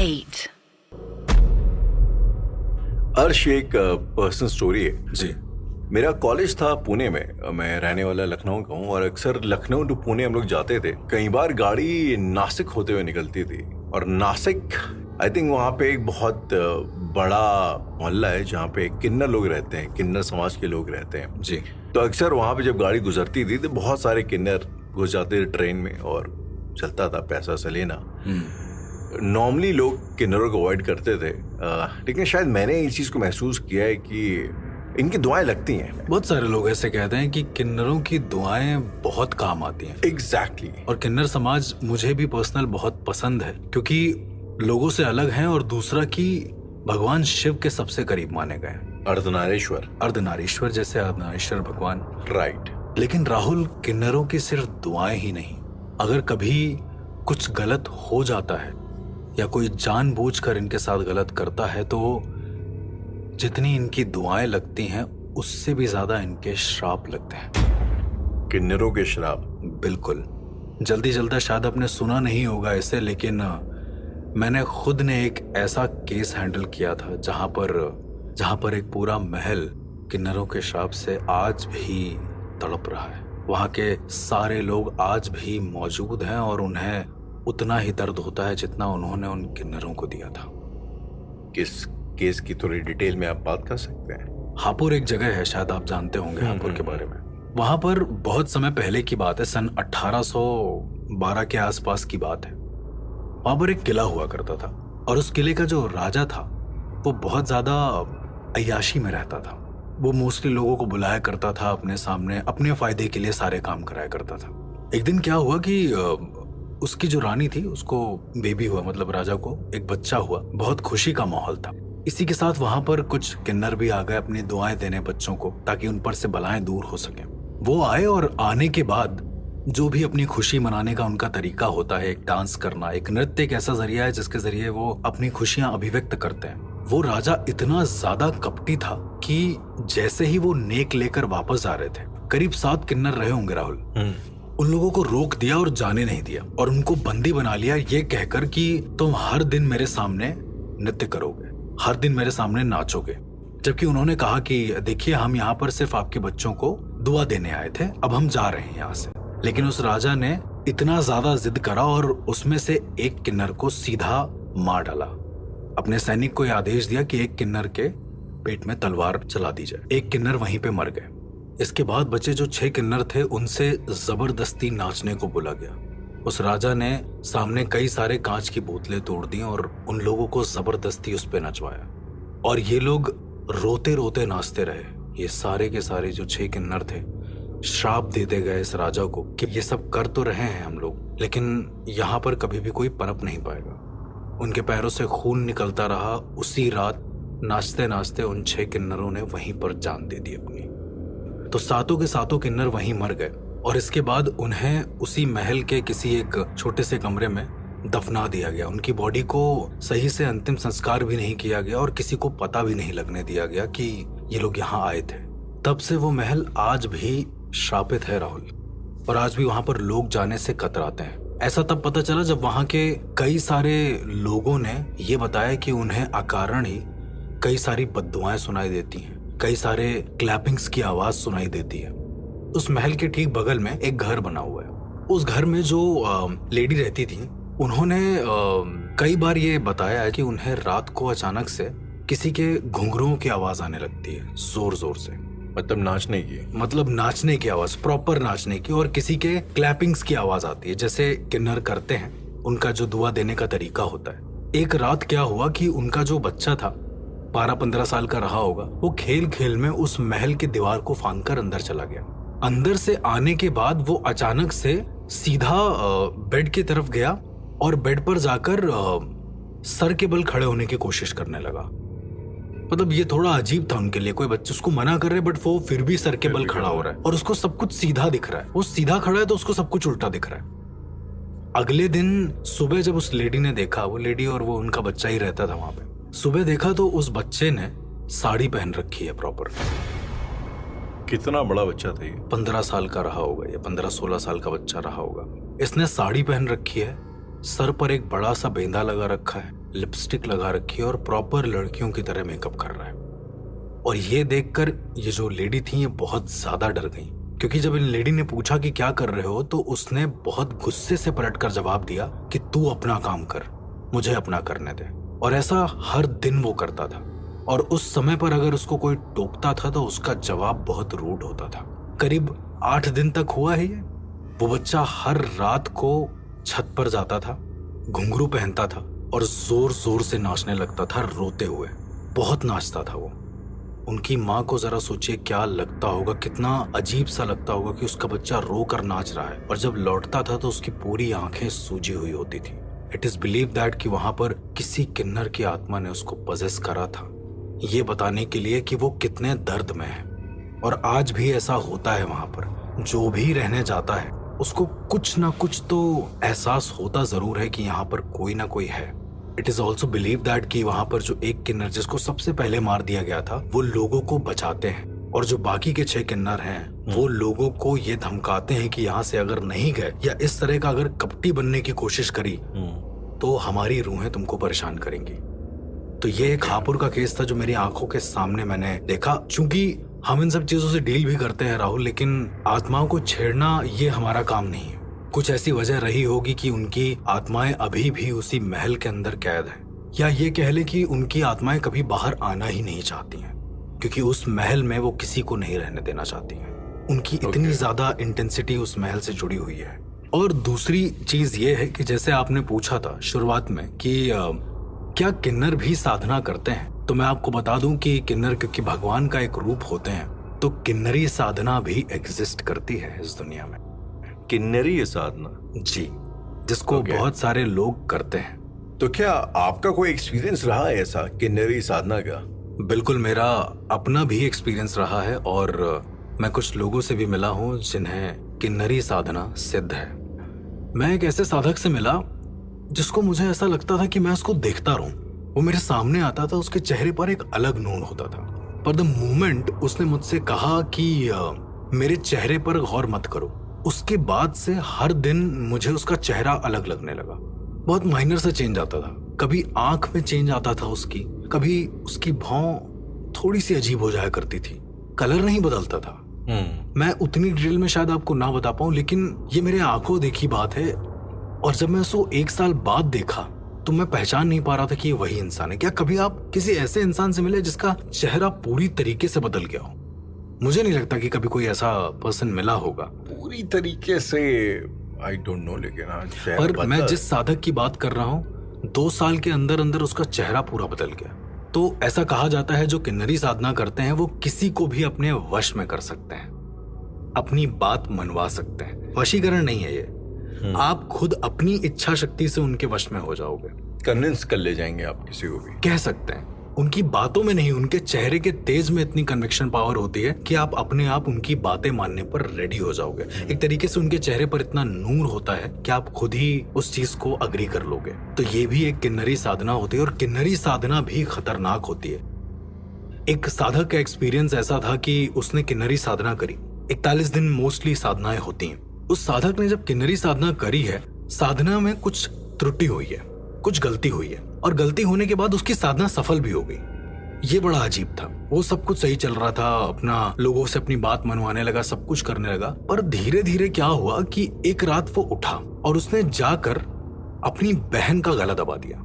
8. अर्श, एक personal story है जी। मेरा कॉलेज था पुणे में। मैं रहने वाला लखनऊ का हूँ और अक्सर लखनऊ टू पुणे हम लोग जाते थे। कई बार गाड़ी नासिक होते हुए निकलती थी और नासिक आई थिंक वहाँ पे एक बहुत बड़ा मोहल्ला है जहाँ पे किन्नर लोग रहते हैं, किन्नर समाज के लोग रहते हैं जी। तो अक्सर वहाँ पे जब गाड़ी गुजरती थी तो बहुत सारे किन्नर घुस जाते थे ट्रेन में और चलता था पैसा से लेना। नॉर्मली लोग किन्नरों को अवॉइड करते थे, लेकिन शायद मैंने इस चीज़ को महसूस किया है कि इनकी दुआएं लगती हैं। बहुत सारे लोग ऐसे कहते हैं कि किन्नरों की दुआएं बहुत काम आती हैं। एग्जैक्टली। और किन्नर समाज मुझे भी पर्सनल बहुत पसंद है क्योंकि लोगों से अलग हैं और दूसरा कि भगवान शिव के सबसे करीब माने गए। अर्धनारीश्वर जैसे अर्धनारीश्वर भगवान। राइट। लेकिन राहुल, किन्नरों की सिर्फ दुआएं ही नहीं, अगर कभी कुछ गलत हो जाता है या कोई जानबूझकर इनके साथ गलत करता है तो जितनी इनकी दुआएं लगती हैं उससे भी ज्यादा इनके श्राप लगते हैं। किन्नरों के श्राप? बिल्कुल। जल्दी शायद आपने सुना नहीं होगा इसे, लेकिन मैंने खुद ने एक ऐसा केस हैंडल किया था जहां पर एक पूरा महल किन्नरों के श्राप से आज भी तड़प रहा है। वहां के सारे लोग आज भी मौजूद हैं और उन्हें उतना ही दर्द होता है जितना उन्होंने उन किन्नरों को दिया था। किस केस की थोड़ी डिटेल में आप बात कर सकते हैं? हापुड़ एक जगह है, शायद आप जानते होंगे हापुड़ के बारे में। वहां पर बहुत समय पहले की बात है, सन 1812 के आसपास की बात है। वहां पर एक किला हुआ करता था और उस किले का जो राजा था वो बहुत ज्यादा अय्याशी में रहता था। वो मोस्टली लोगों को बुलाया करता था अपने सामने, अपने फायदे के लिए सारे काम कराया करता था। एक दिन क्या हुआ कि उसकी जो रानी थी उसको बेबी हुआ, मतलब राजा को एक बच्चा हुआ। बहुत खुशी का माहौल था। इसी के साथ वहां पर कुछ किन्नर भी आ गए अपनी दुआएं देने बच्चों को, ताकि उन पर से बलाएं दूर हो सके। वो आए और आने के बाद जो भी अपनी खुशी मनाने का उनका तरीका होता है, एक डांस करना, एक नृत्य एक ऐसा जरिया है जिसके जरिए वो अपनी खुशियां अभिव्यक्त करते हैं। वो राजा इतना ज्यादा कपटी था कि जैसे ही वो नेक लेकर वापस आ रहे थे, करीब 7 किन्नर रहे होंगे राहुल, उन लोगों को रोक दिया और जाने नहीं दिया और उनको बंदी बना लिया, ये कहकर कि तुम हर दिन मेरे सामने नृत्य करोगे, हर दिन मेरे सामने नाचोगे। जबकि उन्होंने कहा कि देखिए, हम यहाँ पर सिर्फ आपके बच्चों को दुआ देने आए थे, अब हम जा रहे हैं यहाँ से। लेकिन उस राजा ने इतना ज्यादा जिद करा और उसमें से एक किन्नर को सीधा मार डाला। अपने सैनिक को यह आदेश दिया कि एक किन्नर के पेट में तलवार चला दी जाए। एक किन्नर वहीं पे मर गए। इसके बाद बचे जो 6 किन्नर थे उनसे जबरदस्ती नाचने को बोला गया। उस राजा ने सामने कई सारे कांच की बोतलें तोड़ दी और उन लोगों को जबरदस्ती उस पे नचवाया और ये लोग रोते रोते नाचते रहे। ये सारे के सारे जो 6 किन्नर थे श्राप देते गए इस राजा को कि ये सब कर तो रहे हैं हम लोग, लेकिन यहाँ पर कभी भी कोई पनप नहीं पाएगा। उनके पैरों से खून निकलता रहा। उसी रात नाचते नाचते उन 6 किन्नरों ने वहीं पर जान दे दी अपनी। तो 7 के 7 किन्नर वहीं मर गए और इसके बाद उन्हें उसी महल के किसी एक छोटे से कमरे में दफना दिया गया। उनकी बॉडी को सही से अंतिम संस्कार भी नहीं किया गया और किसी को पता भी नहीं लगने दिया गया कि ये लोग यहाँ आए थे। तब से वो महल आज भी श्रापित है राहुल, और आज भी वहां पर लोग जाने से कतराते हैं। ऐसा तब पता चला जब वहां के कई सारे लोगों ने ये बताया कि उन्हें अकारण ही कई सारी बद्दुआएं सुनाई देती हैं, कई सारे क्लैपिंग्स की आवाज सुनाई देती है। उस महल के ठीक बगल में एक घर बना हुआ है। उस घर में जो लेडी रहती थी, उन्होंने कई बार ये बताया है कि उन्हें रात को अचानक से किसी के घुंघरुओं की आवाज आने लगती है, जोर जोर से। मतलब नाचने की आवाज, प्रॉपर नाचने की, और किसी के क्लैपिंग्स की आवाज आती है, जैसे किन्नर करते हैं, उनका जो दुआ देने का तरीका होता है। एक रात क्या हुआ कि उनका जो बच्चा था, 12-15 साल का रहा होगा, वो खेल खेल में उस महल की दीवार को फांदकर अंदर चला गया। अंदर से आने के बाद वो अचानक से सीधा बेड की तरफ गया और बेड पर जाकर सर के बल खड़े होने की कोशिश करने लगा। मतलब ये थोड़ा अजीब था उनके लिए। कोई बच्चे उसको मना कर रहे बट वो फिर भी सर के बल खड़ा हो रहा है और उसको सब कुछ सीधा दिख रहा है। वो सीधा खड़ा है तो उसको सब कुछ उल्टा दिख रहा है। अगले दिन सुबह जब उस लेडी ने देखा, वो लेडी और वो उनका बच्चा ही रहता था वहां पे, सुबह देखा तो उस बच्चे ने साड़ी पहन रखी है प्रॉपर। कितना बड़ा बच्चा था ये? 15 साल का रहा होगा या 15-16 साल का बच्चा रहा होगा। इसने साड़ी पहन रखी है, सर पर एक बड़ा सा बेंदा लगा रखा है, लिपस्टिक लगा रखी है और प्रॉपर लड़कियों की तरह मेकअप कर रहा है। और ये देखकर ये जो लेडी थी ये बहुत ज्यादा डर गई, क्योंकि जब इन लेडी ने पूछा कि क्या कर रहे हो तो उसने बहुत गुस्से से पलटकर जवाब दिया कि तू अपना काम कर, मुझे अपना करने दे। और ऐसा हर दिन वो करता था, और उस समय पर अगर उसको कोई टोकता था तो उसका जवाब बहुत रूड होता था। करीब 8 दिन तक हुआ है ये। वो बच्चा हर रात को छत पर जाता था, घुंघरू पहनता था और जोर जोर से नाचने लगता था, रोते हुए। बहुत नाचता था वो। उनकी माँ को जरा सोचिए क्या लगता होगा, कितना अजीब सा लगता होगा कि उसका बच्चा रो कर नाच रहा है, और जब लौटता था तो उसकी पूरी आंखें सूजी हुई होती थी। इट इज बिलीव दैट कि वहां पर किसी किन्नर की आत्मा ने उसको पजेस करा था, ये बताने के लिए कि वो कितने दर्द में है। और आज भी ऐसा होता है, वहां पर जो भी रहने जाता है उसको कुछ ना कुछ तो एहसास होता जरूर है कि यहाँ पर कोई ना कोई है। It is also believe that कि वहां पर जो एक किन्नर जिसको सबसे पहले मार दिया गया था वो लोगों को बचाते हैं, और जो बाकी के 6 किन्नर हैं वो लोगों को ये धमकाते हैं कि यहाँ से अगर नहीं गए या इस तरह का अगर कपटी बनने की कोशिश करी तो हमारी रूहें तुमको परेशान करेंगी। तो ये एक हापुड़ का केस था जो मेरी आंखों के सामने मैंने देखा। चूंकि हम इन सब चीजों से डील भी करते हैं राहुल, लेकिन आत्माओं को छेड़ना ये हमारा काम नहीं है। कुछ ऐसी वजह रही होगी कि उनकी आत्माएं अभी भी उसी महल के अंदर कैद हैं, या ये कह ले कि उनकी आत्माएं कभी बाहर आना ही नहीं चाहती हैं, क्योंकि उस महल में वो किसी को नहीं रहने देना चाहती हैं। उनकी इतनी ज्यादा इंटेंसिटी उस महल से जुड़ी हुई है। और दूसरी चीज ये है कि जैसे आपने पूछा था शुरुआत में कि क्या किन्नर भी साधना करते हैं, तो मैं आपको बता दूं कि किन्नर क्योंकि भगवान का एक रूप होते हैं, तो किन्नरी साधना भी एग्जिस्ट करती है इस दुनिया में। किन्नरी साधना जी, जिसको बहुत सारे लोग करते हैं। तो क्या आपका कोई एक्सपीरियंस रहा है ऐसा किन्नरी साधना का? बिल्कुल, मेरा अपना भी एक्सपीरियंस रहा है, और मैं कुछ लोगों से भी मिला हूँ जिन्हें किन्नरी साधना सिद्ध है। मैं एक ऐसे साधक से मिला जिसको मुझे ऐसा लगता था कि मैं उसको देखता रहूं। वो मेरे सामने आता था, उसके चेहरे पर एक अलग नूर होता था, पर द मोमेंट उसने मुझसे कहा कि मेरे चेहरे पर गौर मत करो, उसके बाद से हर दिन मुझे उसका चेहरा अलग लगने लगा। बहुत माइनर सा चेंज आता था, कभी आंख में चेंज आता था उसकी, कभी उसकी भौं थोड़ी सी अजीब हो जाया करती थी, कलर नहीं बदलता था। मैं उतनी डिटेल में शायद आपको ना बता पाऊं, लेकिन ये मेरे आंखों देखी बात है। और जब मैं उसको 1 साल बाद देखा तो मैं पहचान नहीं पा रहा था कि ये वही इंसान है। क्या कभी आप किसी ऐसे इंसान से मिले जिसका चेहरा पूरी तरीके से बदल गया हो? मुझे नहीं लगता कि कभी कोई ऐसा पर्सन मिला होगा पूरी तरीके से। आई डोंट नो, लेकिन पर मैं जिस साधक की बात कर रहा हूँ 2 साल के अंदर अंदर उसका चेहरा पूरा बदल गया। तो ऐसा कहा जाता है जो किन्नरी साधना करते हैं वो किसी को भी अपने वश में कर सकते हैं, अपनी बात मनवा सकते हैं। वशीकरण नहीं है ये, आप खुद अपनी इच्छा शक्ति से उनके वश में हो जाओगे, कन्विंस कर ले जाएंगे आप किसी को भी, कह सकते हैं। उनकी बातों में नहीं, उनके चेहरे के तेज में इतनी कन्विक्शन पावर होती है कि आप अपने आप उनकी बातें मानने पर रेडी हो जाओगे। एक तरीके से उनके चेहरे पर इतना नूर होता है कि आप खुद ही उस चीज को अग्री कर लोगे। तो ये भी एक किन्नरी साधना होती है, और किन्नरी साधना भी खतरनाक होती है। एक साधक का एक्सपीरियंस ऐसा था कि उसने किन्नरी साधना करी। 41 दिन मोस्टली साधनाएं होती हैं। उस साधक ने जब किन्नरी साधना करी है, साधना में कुछ त्रुटि हुई है, कुछ गलती हुई है, और गलती होने के बाद उसकी साधना सफल भी हो गई। ये बड़ा अजीब था। वो सब कुछ सही चल रहा था, अपना लोगों से अपनी बात मनवाने लगा, सब कुछ करने लगा, पर धीरे धीरे क्या हुआ कि एक रात वो उठा और उसने जाकर अपनी बहन का गला दबा दिया।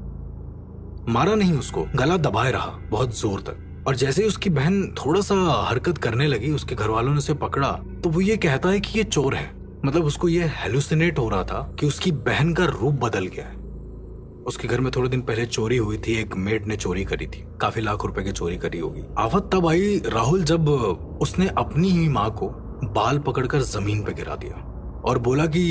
मारा नहीं उसको, गला दबाए रहा बहुत जोर तक। और जैसे ही उसकी बहन थोड़ा सा हरकत करने लगी, उसके घर वालों ने उसे पकड़ा तो वो ये कहता है कि ये चोर है। मतलब उसको ये हेलुसिनेट हो रहा था कि उसकी बहन का रूप बदल गया है। उसके घर में थोड़े दिन पहले चोरी हुई थी, एक मेड ने चोरी करी थी, काफी लाख रुपए की चोरी करी होगी। आफत तब आई राहुल जब उसने अपनी ही माँ को बाल पकड़कर जमीन पे गिरा दिया और बोला कि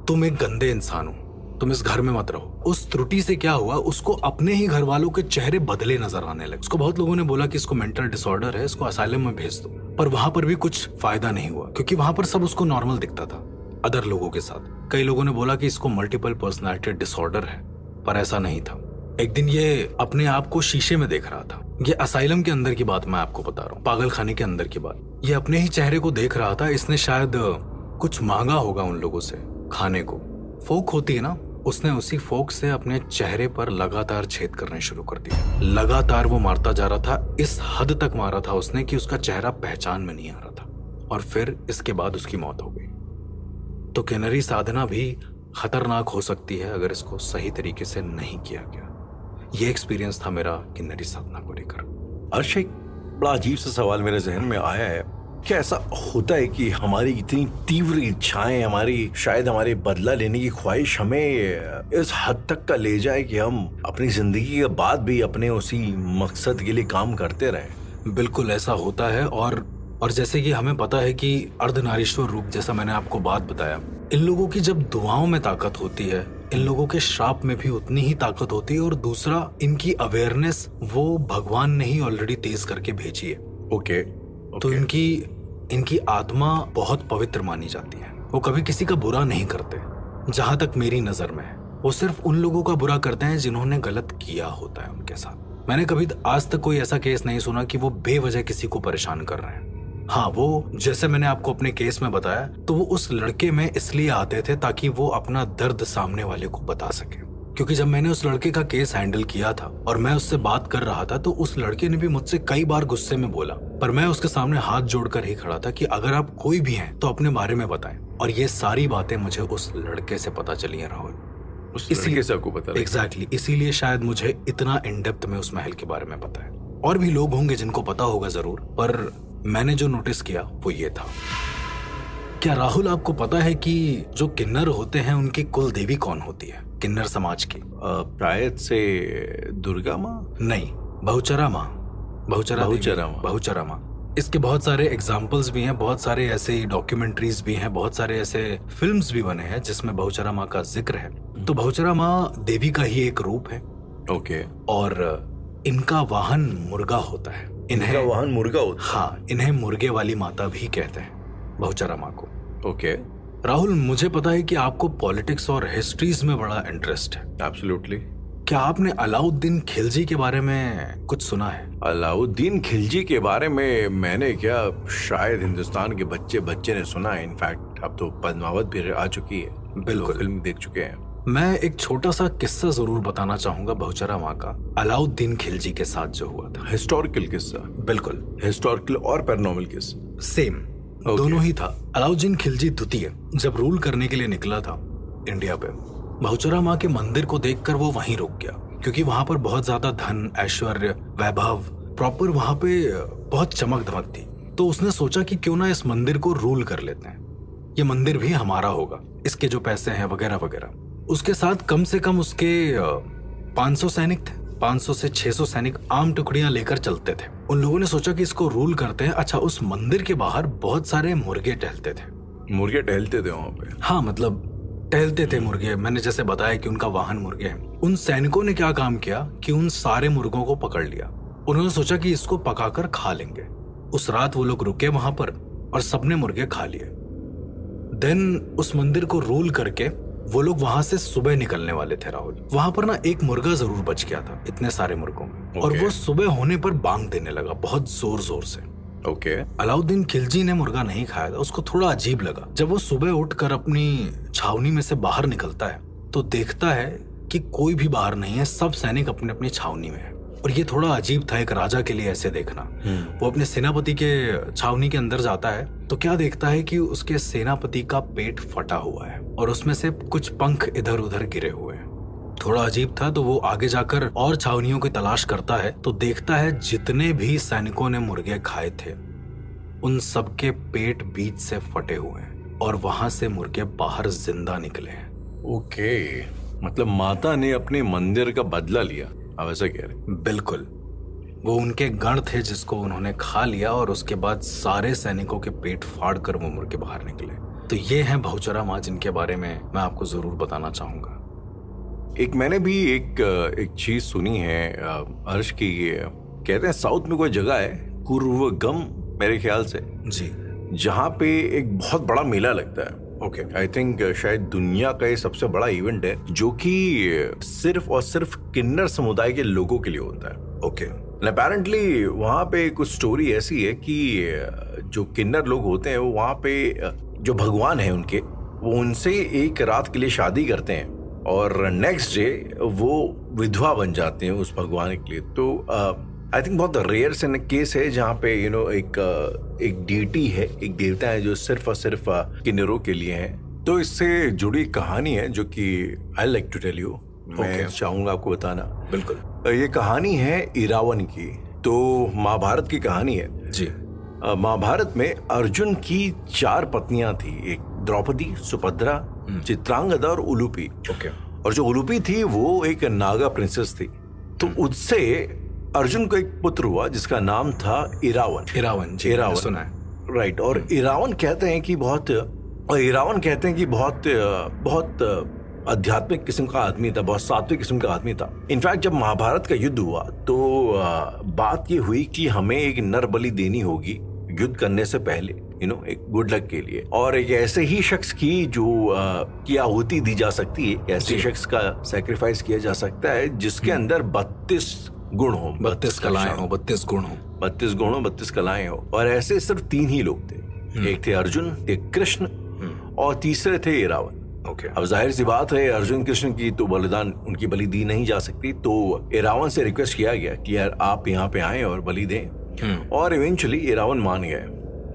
तुम एक गंदे इंसान हो, तुम इस घर में मत रहो। उस त्रुटि से क्या हुआ, उसको अपने ही घर वालों के चेहरे बदले नजर आने लगे। उसको बहुत लोगों ने बोला कि इसको मेंटल डिसऑर्डर है, इसको असाइलम में भेज दो, पर वहां पर भी कुछ फायदा नहीं हुआ, क्योंकि वहां पर सब उसको नॉर्मल दिखता था अदर लोगों के साथ। कई लोगों ने बोला कि इसको मल्टीपल पर्सनैलिटी डिसऑर्डर है, पर ऐसा नहीं था। एक दिन ये अपने आप को शीशे में देख रहा था। ये असाइलम के अंदर की बात मैं आपको बता रहा हूँ, पागल खाने के अंदर की बात। ये अपने ही चेहरे को देख रहा था। इसने शायद कुछ मांगा होगा उन लोगों से खाने को। फोक होती है ना, उसने उसी फोक से अपने चेहरे पर लगातार छेद करने शुरू कर दिए। लगातार वो मारता जा रहा था, इस हद तक मारा था उसने कि उसका चेहरा पहचान में नहीं आ रहा था, और फिर इसके बाद उसकी मौत हो गई। तो किन्नरी साधना भी खतरनाक हो सकती है अगर इसको सही तरीके से नहीं किया गया। ये एक्सपीरियंस था मेरा किन्नरी साधना को लेकर। अर्श, एक बड़ा अजीब सा सवाल मेरे जहन में आया है, क्या ऐसा होता है कि हमारी इतनी तीव्र इच्छाएं, हमारे बदला लेने की ख्वाहिश हमें इस हद तक का ले जाए कि हम अपनी जिंदगी के बाद भी अपने उसी मकसद के लिए काम करते रहें? बिल्कुल ऐसा होता है। और जैसे कि हमें पता है कि अर्धनारीश्वर रूप, जैसा मैंने आपको बात बताया, इन लोगों की जब दुआओं में ताकत होती है, इन लोगों के श्राप में भी उतनी ही ताकत होती है। और दूसरा, इनकी अवेयरनेस वो भगवान ने ही ऑलरेडी तेज करके भेजी है। ओके। तो इनकी आत्मा बहुत पवित्र मानी जाती है। वो कभी किसी का बुरा नहीं करते, जहां तक मेरी नजर में है। वो सिर्फ उन लोगों का बुरा करते हैं जिन्होंने गलत किया होता है उनके साथ। मैंने कभी आज तक कोई ऐसा केस नहीं सुना कि वो बेवजह किसी को परेशान कर रहे हैं। हाँ, वो जैसे मैंने आपको अपने केस में बताया, तो वो उस लड़के में इसलिए आते थे ताकि वो अपना दर्द सामने वाले को बता सके। क्योंकि जब मैंने उस लड़के का केस हैंडल किया था और मैं उससे बात कर रहा था, तो उस लड़के ने भी मुझसे कई बार गुस्से में बोला, पर मैं उसके सामने हाथ जोड़कर ही खड़ा था कि अगर आप कोई भी हैं तो अपने बारे में बताएं। और ये सारी बातें मुझे उस लड़के से पता चली हैं, राहुल। उस लड़के से आपको पता लगा? एग्जैक्टली, इसीलिए शायद मुझे इतना इन डेप्थ में उस महल के बारे में पता है। और भी लोग होंगे जिनको पता होगा जरूर, पर मैंने जो नोटिस किया वो ये था। क्या राहुल, आपको पता है कि जो किन्नर होते हैं उनकी कुल देवी कौन होती है किन्नर समाज की? प्रायत से दुर्गा माँ? नहीं, बहुचरा माँ। बहुचरा माँ। इसके बहुत सारे एग्जाम्पल्स भी हैं, बहुत सारे ऐसे डॉक्यूमेंट्रीज भी हैं, बहुत सारे ऐसे फिल्म्स भी बने हैं जिसमें बहुचरा माँ का जिक्र है। तो बहुचरा माँ देवी का ही एक रूप है। ओके। और इनका वाहन मुर्गा होता है। इनका वाहन मुर्गा होता है? हाँ, इन्हें मुर्गे वाली माता भी कहते हैं, बहुचरा माँ को। ओके। राहुल, मुझे पता है कि आपको पॉलिटिक्स और हिस्ट्रीज में बड़ा इंटरेस्ट है। एब्सोल्युटली। क्या आपने अलाउद्दीन खिलजी के बारे में कुछ सुना है? अलाउद्दीन खिलजी के बारे में मैंने क्या, शायद हिंदुस्तान के बच्चे ने सुना है। इनफैक्ट अब तो पद्मावत भी आ चुकी है। बिल्कुल, फिल्म देख चुके हैं। मैं एक छोटा सा किस्सा जरूर बताना चाहूंगा बहुचरा माँ का, अलाउद्दीन खिलजी के साथ जो हुआ था। हिस्टोरिकल किस्सा? बिल्कुल, हिस्टोरिकल और पैरानॉर्मल किस्सा सेम, दोनों ही था। अलाउद्दीन खिलजी द्वितीय जब रूल करने के लिए निकला था इंडिया पे, बहुचरा माँ के मंदिर को देखकर वो वहीं रुक गया, क्योंकि वहां पर बहुत ज्यादा धन, ऐश्वर्य, वैभव, प्रॉपर वहां पे बहुत चमक धमक थी। तो उसने सोचा कि क्यों ना इस मंदिर को रूल कर लेते हैं, ये मंदिर भी हमारा होगा, इसके जो पैसे हैं वगैरह वगैरह। उसके साथ कम से कम उसके 500 सैनिक थे। 500 से 600 सैनिक आम टुकड़ियां लेकर चलते थे। उन लोगों ने सोचा कि इसको रूल करते हैं। अच्छा, उस मंदिर के बाहर बहुत सारे मुर्गे टहलते थे। मुर्गे टहलते थे वहां पे? हाँ, मतलब टहलते थे मुर्गे। मैंने जैसे बताया कि उनका वाहन मुर्गे हैं। उन सैनिकों ने क्या काम किया कि उन सारे मुर्गों को पकड़ लिया। उन्होंने सोचा कि इसको पकाकर खा लेंगे। उस रात वो लोग रुके वहां पर और सबने मुर्गे खा लिए। देन उस मंदिर को रूल करके वो लोग वहां से सुबह निकलने वाले थे। राहुल, वहां पर ना एक मुर्गा जरूर बच गया था इतने सारे मुर्गों में। और वो सुबह होने पर बांग देने लगा बहुत जोर जोर से। ओके। अलाउद्दीन खिलजी ने मुर्गा नहीं खाया था, उसको थोड़ा अजीब लगा। जब वो सुबह उठकर अपनी छावनी में से बाहर निकलता है तो देखता है कि कोई भी बाहर नहीं है, सब सैनिक अपनी अपनी छावनी में है। और ये थोड़ा अजीब था एक राजा के लिए ऐसे देखना। वो अपने सेनापति के छावनी के अंदर जाता है तो क्या देखता है कि उसके सेनापति का पेट फटा हुआ है और उसमें से कुछ पंख इधर उधर गिरे हुए हैं। थोड़ा अजीब था। तो वो आगे जाकर और छावनियों की तलाश करता है तो देखता है जितने भी सैनिकों ने मुर्गे खाए थे उन सबके पेट बीच से फटे हुए हैं और वहां से मुर्गे बाहर जिंदा निकले हैं। ओके, मतलब माता ने अपने मंदिर का बदला लिया, आप ऐसा कह रहे? बिल्कुल, वो उनके गण थे जिसको उन्होंने खा लिया और उसके बाद सारे सैनिकों के पेट फाड़ कर वो मुर्गे बाहर निकले। तो ये हैं बहुचरा माँ, जिनके बारे में मैं आपको जरूर बताना चाहूंगा। एक मैंने भी एक चीज सुनी है अर्श की, कहते हैं साउथ में कोई जगह है कुर्वगम मेरे ख्याल से जी, जहाँ पे एक बहुत बड़ा मेला लगता है। ओके, आई थिंक शायद दुनिया का ये सबसे बड़ा इवेंट है जो कि सिर्फ और सिर्फ किन्नर समुदाय के लोगों के लिए होता है। ओके। अपेरेंटली वहाँ पे कुछ स्टोरी ऐसी है कि जो किन्नर लोग होते हैं वो वहाँ पे जो भगवान है उनके, वो उनसे एक रात के लिए शादी करते हैं और नेक्स्ट डे वो विधवा बन जाते हैं उस भगवान के लिए। तो आई थिंक बहुत रेयर से केस है जहाँ पे एक डीटी है, एक देवता है जो सिर्फ और सिर्फ किन्नरों के लिए है। तो इससे जुड़ी कहानी है जो कि I like to tell you, मैं चाहूंगा आपको बताना। बिल्कुल। ये कहानी है इरावन की। तो महाभारत की कहानी है जी। महाभारत में अर्जुन की 4 पत्नियां थी, एक द्रौपदी, सुभद्रा, चित्रांगदा और उलूपी। ओके। और जो उलूपी थी वो एक नागा प्रिंसेस थी। तो उससे अर्जुन को एक पुत्र हुआ जिसका नाम था इरावन। इरावन जी, इरावन सुना है। राइट। और इरावन कहते हैं कि बहुत आध्यात्मिक किस्म का आदमी था, बहुत सात्विक किस्म का आदमी था। इनफैक्ट जब महाभारत का युद्ध हुआ तो बात ये हुई कि हमें एक नर बलि देनी होगी युद्ध करने से पहले, एक गुड लक के लिए, और एक ऐसे ही शख्स की जो की आहुति दी जा सकती है, ऐसे शख्स का सैक्रिफाइस किया जा सकता है जिसके अंदर 32 गुण हो, 32 कलाएं हो, 32 गुण हो, 32 गुण हो, 32 कलाएं हो। और ऐसे सिर्फ 3 ही लोग थे, एक थे अर्जुन, एक कृष्ण और तीसरे थे इरावन। ओके। अब जाहिर सी बात है अर्जुन कृष्ण की तो बलिदान, उनकी बलि दी नहीं जा सकती। तो इरावन से रिक्वेस्ट किया गया कि यार आप यहाँ पे आए और बलि दें। और इवेंचुअली इरावन मान गए,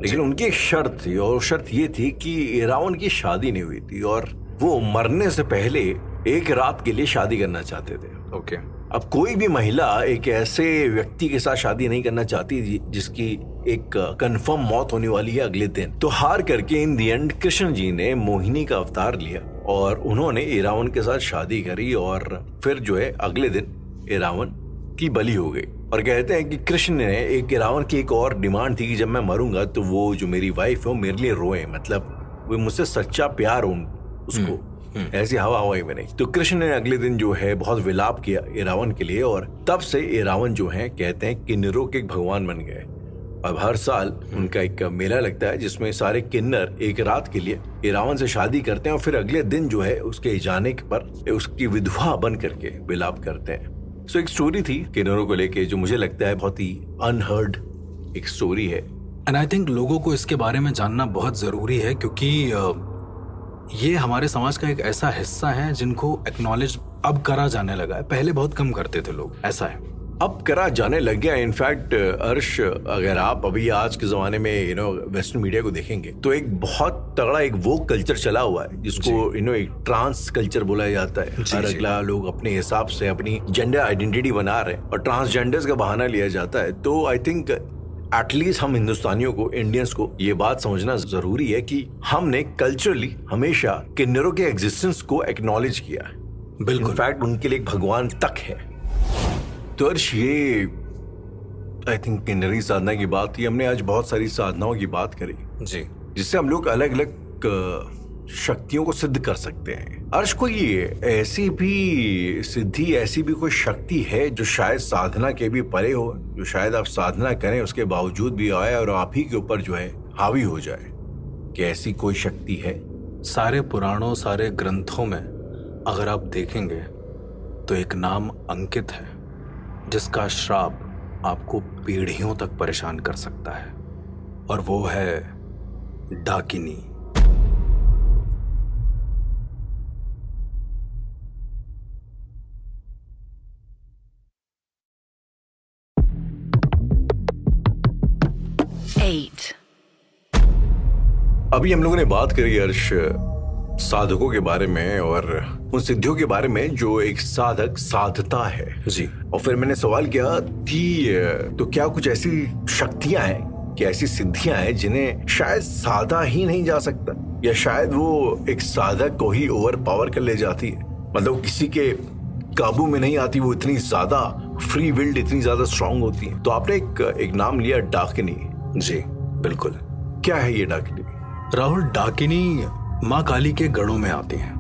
लेकिन उनकी एक शर्त थी, और शर्त ये थी कि इरावन की शादी नहीं हुई थी और वो मरने से पहले एक रात के लिए शादी करना चाहते थे। ओके। अब कोई भी महिला एक ऐसे व्यक्ति के साथ शादी नहीं करना चाहती जिसकी एक कंफर्म मौत होने वाली है अगले दिन। तो हार करके इन दी एंड कृष्ण जी ने मोहिनी का अवतार लिया और उन्होंने इरावन के साथ शादी करी। और फिर अगले दिन इरावन की बलि हो गई। और कहते हैं कि कृष्ण ने इरावन की एक और डिमांड थी कि जब मैं मरूंगा तो वो जो मेरी वाइफ है वो मेरे लिए रोए, मतलब वो मुझसे सच्चा प्यार हो उसको, ऐसी हवाई में नहीं। तो कृष्ण ने अगले दिन बहुत विलाप किया इरावन के लिए, और तब से इरावन कहते हैं किन्नरों के एक भगवान बन गए। अब हर साल उनका एक मेला लगता है जिसमें सारे किन्नर एक रात के लिए इरावन से शादी करते हैं और फिर अगले दिन उसके जाने पर उसकी विधवा बन करके विलाप करते हैं। सो एक स्टोरी थी किन्नरों को लेके जो मुझे लगता है बहुत ही अनहर्ड एक स्टोरी है। एंड आई थिंक लोगों को इसके बारे में जानना बहुत जरूरी है, क्योंकि ये हमारे समाज का एक ऐसा हिस्सा है जिनको एक्नॉलेज अब करा जाने लगा है। पहले बहुत कम करते थे लोग, ऐसा है, अब करा जाने लग गया। इनफैक्ट अर्श, अगर आप अभी आज के जमाने में वेस्टर्न मीडिया को देखेंगे तो एक बहुत तगड़ा एक वो कल्चर चला हुआ है जिसको एक ट्रांस कल्चर बोला जाता है। हर अगला लोग अपने हिसाब से अपनी जेंडर आइडेंटिटी बना रहे हैं और ट्रांसजेंडर्स का बहाना लिया जाता है। तो आई थिंक एटलीस्ट हम हिंदुस्तानियों को, इंडियंस को ये बात समझना जरूरी है कि हमने कल्चरली हमेशा किन्नरों के एग्जिस्टेंस को एक्नॉलेज किया है। बिल्कुल। इनफैक्ट उनके लिए एक भगवान तक है। तो अर्श, ये आई थिंक किन्नरी साधना की बात थी। हमने आज बहुत सारी साधनाओं की बात करी जी, जिससे हम लोग अलग अलग शक्तियों को सिद्ध कर सकते हैं। अर्श, कोई ऐसी भी सिद्धि, ऐसी भी कोई शक्ति है जो शायद साधना के भी परे हो, जो शायद आप साधना करें उसके बावजूद भी आए और आप ही के ऊपर हावी हो जाए? कि ऐसी कोई शक्ति है? सारे पुराणों, सारे ग्रंथों में अगर आप देखेंगे तो एक नाम अंकित है जिसका श्राप आपको पीढ़ियों तक परेशान कर सकता है, और वो है डाकिनी। अभी हम लोगों ने बात करी अर्श साधकों के बारे में और उन सिद्धियों के बारे में जो एक साधक साधता है जी। और फिर मैंने सवाल किया कि तो क्या कुछ ऐसी शक्तियां हैं, क्या ऐसी सिद्धियां हैं जिन्हें शायद साधा ही नहीं जा सकता, या शायद वो एक साधक को ही ओवर पावर कर ले जाती है, मतलब किसी के काबू में नहीं आती, वो इतनी ज्यादा फ्री विल्ड, इतनी ज्यादा स्ट्रांग होती है। तो आपने एक नाम लिया डाकिनी। जी बिल्कुल। क्या है ये डाकिनी? राहुल, डाकिनी माँ काली के गढ़ों में आती हैं।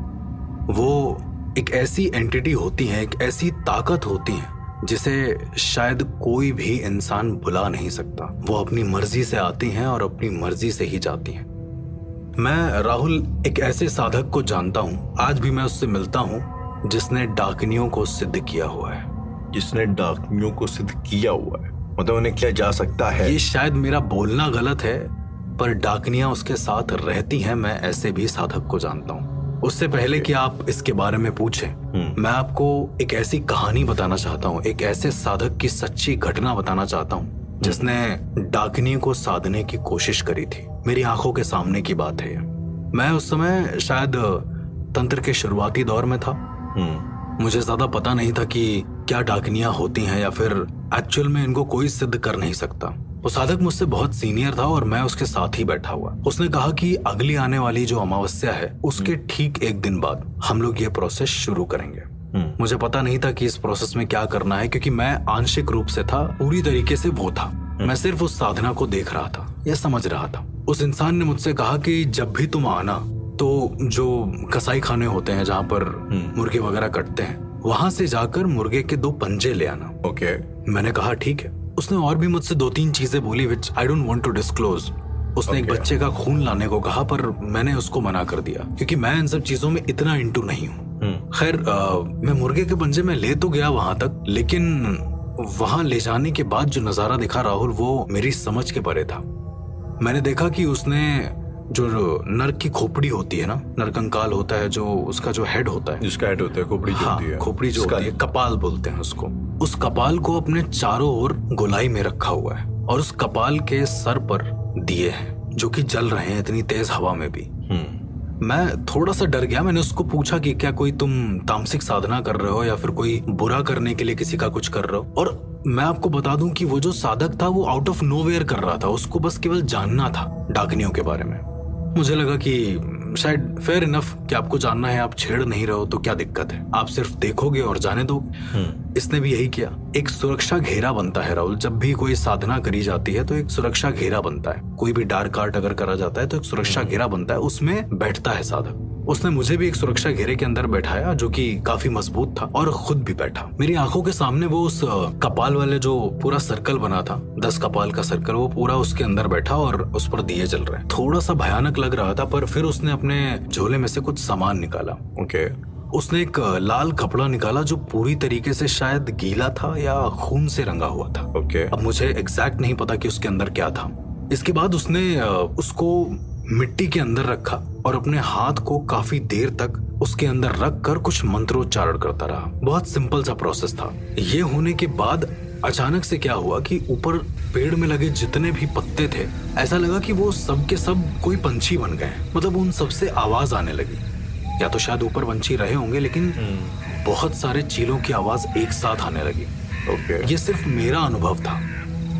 वो एक ऐसी एंटिटी होती है, एक ऐसी ताकत होती है जिसे शायद कोई भी इंसान बुला नहीं सकता। वो अपनी मर्जी से आती हैं और अपनी मर्जी से ही जाती हैं। मैं राहुल एक ऐसे साधक को जानता हूँ, आज भी मैं उससे मिलता हूँ, जिसने डाकिनियों को सिद्ध किया हुआ है। जिसने डाकिनियों को सिद्ध किया हुआ है, मतलब उन्हें किया जा सकता है? ये शायद मेरा बोलना गलत है, पर डाकिनियां उसके साथ रहती हैं। मैं ऐसे भी साधक को जानता हूँ। उससे पहले कि आप इसके बारे में पूछें, मैं आपको एक ऐसी कहानी बताना चाहता हूँ, एक ऐसे साधक की सच्ची घटना बताना चाहता हूँ जिसने डाकिनी को साधने की कोशिश करी थी। मेरी आंखों के सामने की बात है। मैं उस समय शायद तंत्र के शुरुआती दौर में था। मुझे ज्यादा पता नहीं था कि क्या डाकिनियां होती हैं या फिर एक्चुअल में इनको कोई सिद्ध कर नहीं सकता। वो साधक मुझसे बहुत सीनियर था और मैं उसके साथ ही बैठा हुआ। उसने कहा कि अगली आने वाली जो अमावस्या है उसके ठीक एक दिन बाद हम लोग ये प्रोसेस शुरू करेंगे। मुझे पता नहीं था कि इस प्रोसेस में क्या करना है, क्योंकि मैं आंशिक रूप से था, पूरी तरीके से वो था। मैं सिर्फ उस साधना को देख रहा था या समझ रहा था। उस इंसान ने मुझसे कहा कि जब भी तुम आना तो जो कसाई खाने होते हैं जहाँ पर मुर्गे वगैरह कटते हैं, वहां से जाकर मुर्गे के 2 पंजे ले आना। ओके। मैंने कहा ठीक है। उसने और भी मुझसे 2-3 चीजें बोली which I don't want to disclose. उसने एक बच्चे का खून लाने को कहा, पर मैंने उसको मना कर दिया क्योंकि मैं इन सब चीजों में इतना इंटू नहीं हूँ। खैर मैं मुर्गे के पंजे में ले तो गया वहां तक, लेकिन वहां ले जाने के बाद जो नजारा दिखा राहुल, वो मेरी समझ के परे था। मैंने देखा कि उसने जो नर की खोपड़ी होती है ना, नरकंकाल होता है जो उसका जो हेड होता है, जिसका हेड होता है, खोपड़ी जो होती है, खोपड़ी जो होती है, कपाल बोलते हैं उसको। उस कपाल को अपने चारों ओर गोलाई में रखा हुआ है और उस कपाल के सर पर दिए हैं जो कि जल रहे हैं इतनी तेज हवा में भी। मैं थोड़ा सा डर गया। मैंने उसको पूछा कि क्या कोई तुम तामसिक साधना कर रहे हो या फिर कोई बुरा करने के लिए किसी का कुछ कर रहे हो। और मैं आपको बता दूं कि वो जो साधक था वो आउट ऑफ नोवेयर कर रहा था, उसको बस केवल जानना था डाकिनियों के बारे में। मुझे लगा कि शायद फेयर इनफ कि आपको जानना है, आप छेड़ नहीं रहे हो तो क्या दिक्कत है, आप सिर्फ देखोगे और जाने दोगे। इसने भी यही किया। एक सुरक्षा घेरा बनता है राहुल, जब भी कोई साधना करी जाती है तो एक सुरक्षा घेरा बनता है। कोई भी डार्क आर्ट अगर करा जाता है तो एक सुरक्षा घेरा बनता है, उसमें बैठता है साधक। उसने मुझे भी एक सुरक्षा घेरे के अंदर बैठाया जो कि काफी मजबूत था और खुद भी बैठा। मेरी आंखों के सामने वो उस कपाल वाले जो पूरा सर्कल बना था, 10 कपाल का सर्कल, वो पूरा उसके अंदर बैठा और उस पर दिए जल रहे हैं। थोड़ा सा भयानक लग रहा था, पर फिर उसने अपने झोले में से कुछ सामान निकाला। ओके। उसने एक लाल कपड़ा निकाला जो पूरी तरीके से शायद गीला था या खून से रंगा हुआ था। ओके। अब मुझे एग्जैक्ट नहीं पता कि उसके अंदर क्या था। इसके बाद उसने उसको मिट्टी के अंदर रखा और अपने हाथ को काफी देर तक उसके अंदर रख कर कुछ मंत्रोच्चारण करता रहा। बहुत सिंपल सा प्रोसेस था। ये होने के बाद अचानक से क्या हुआ कि ऊपर पेड़ में लगे जितने भी पत्ते थे, ऐसा लगा कि वो सब के सब कोई पंछी बन गए। मतलब उन सबसे आवाज आने लगी। या तो शायद ऊपर पंछी रहे होंगे, लेकिन बहुत सारे चीलों की आवाज एक साथ आने लगी। ओके। ये सिर्फ मेरा अनुभव था।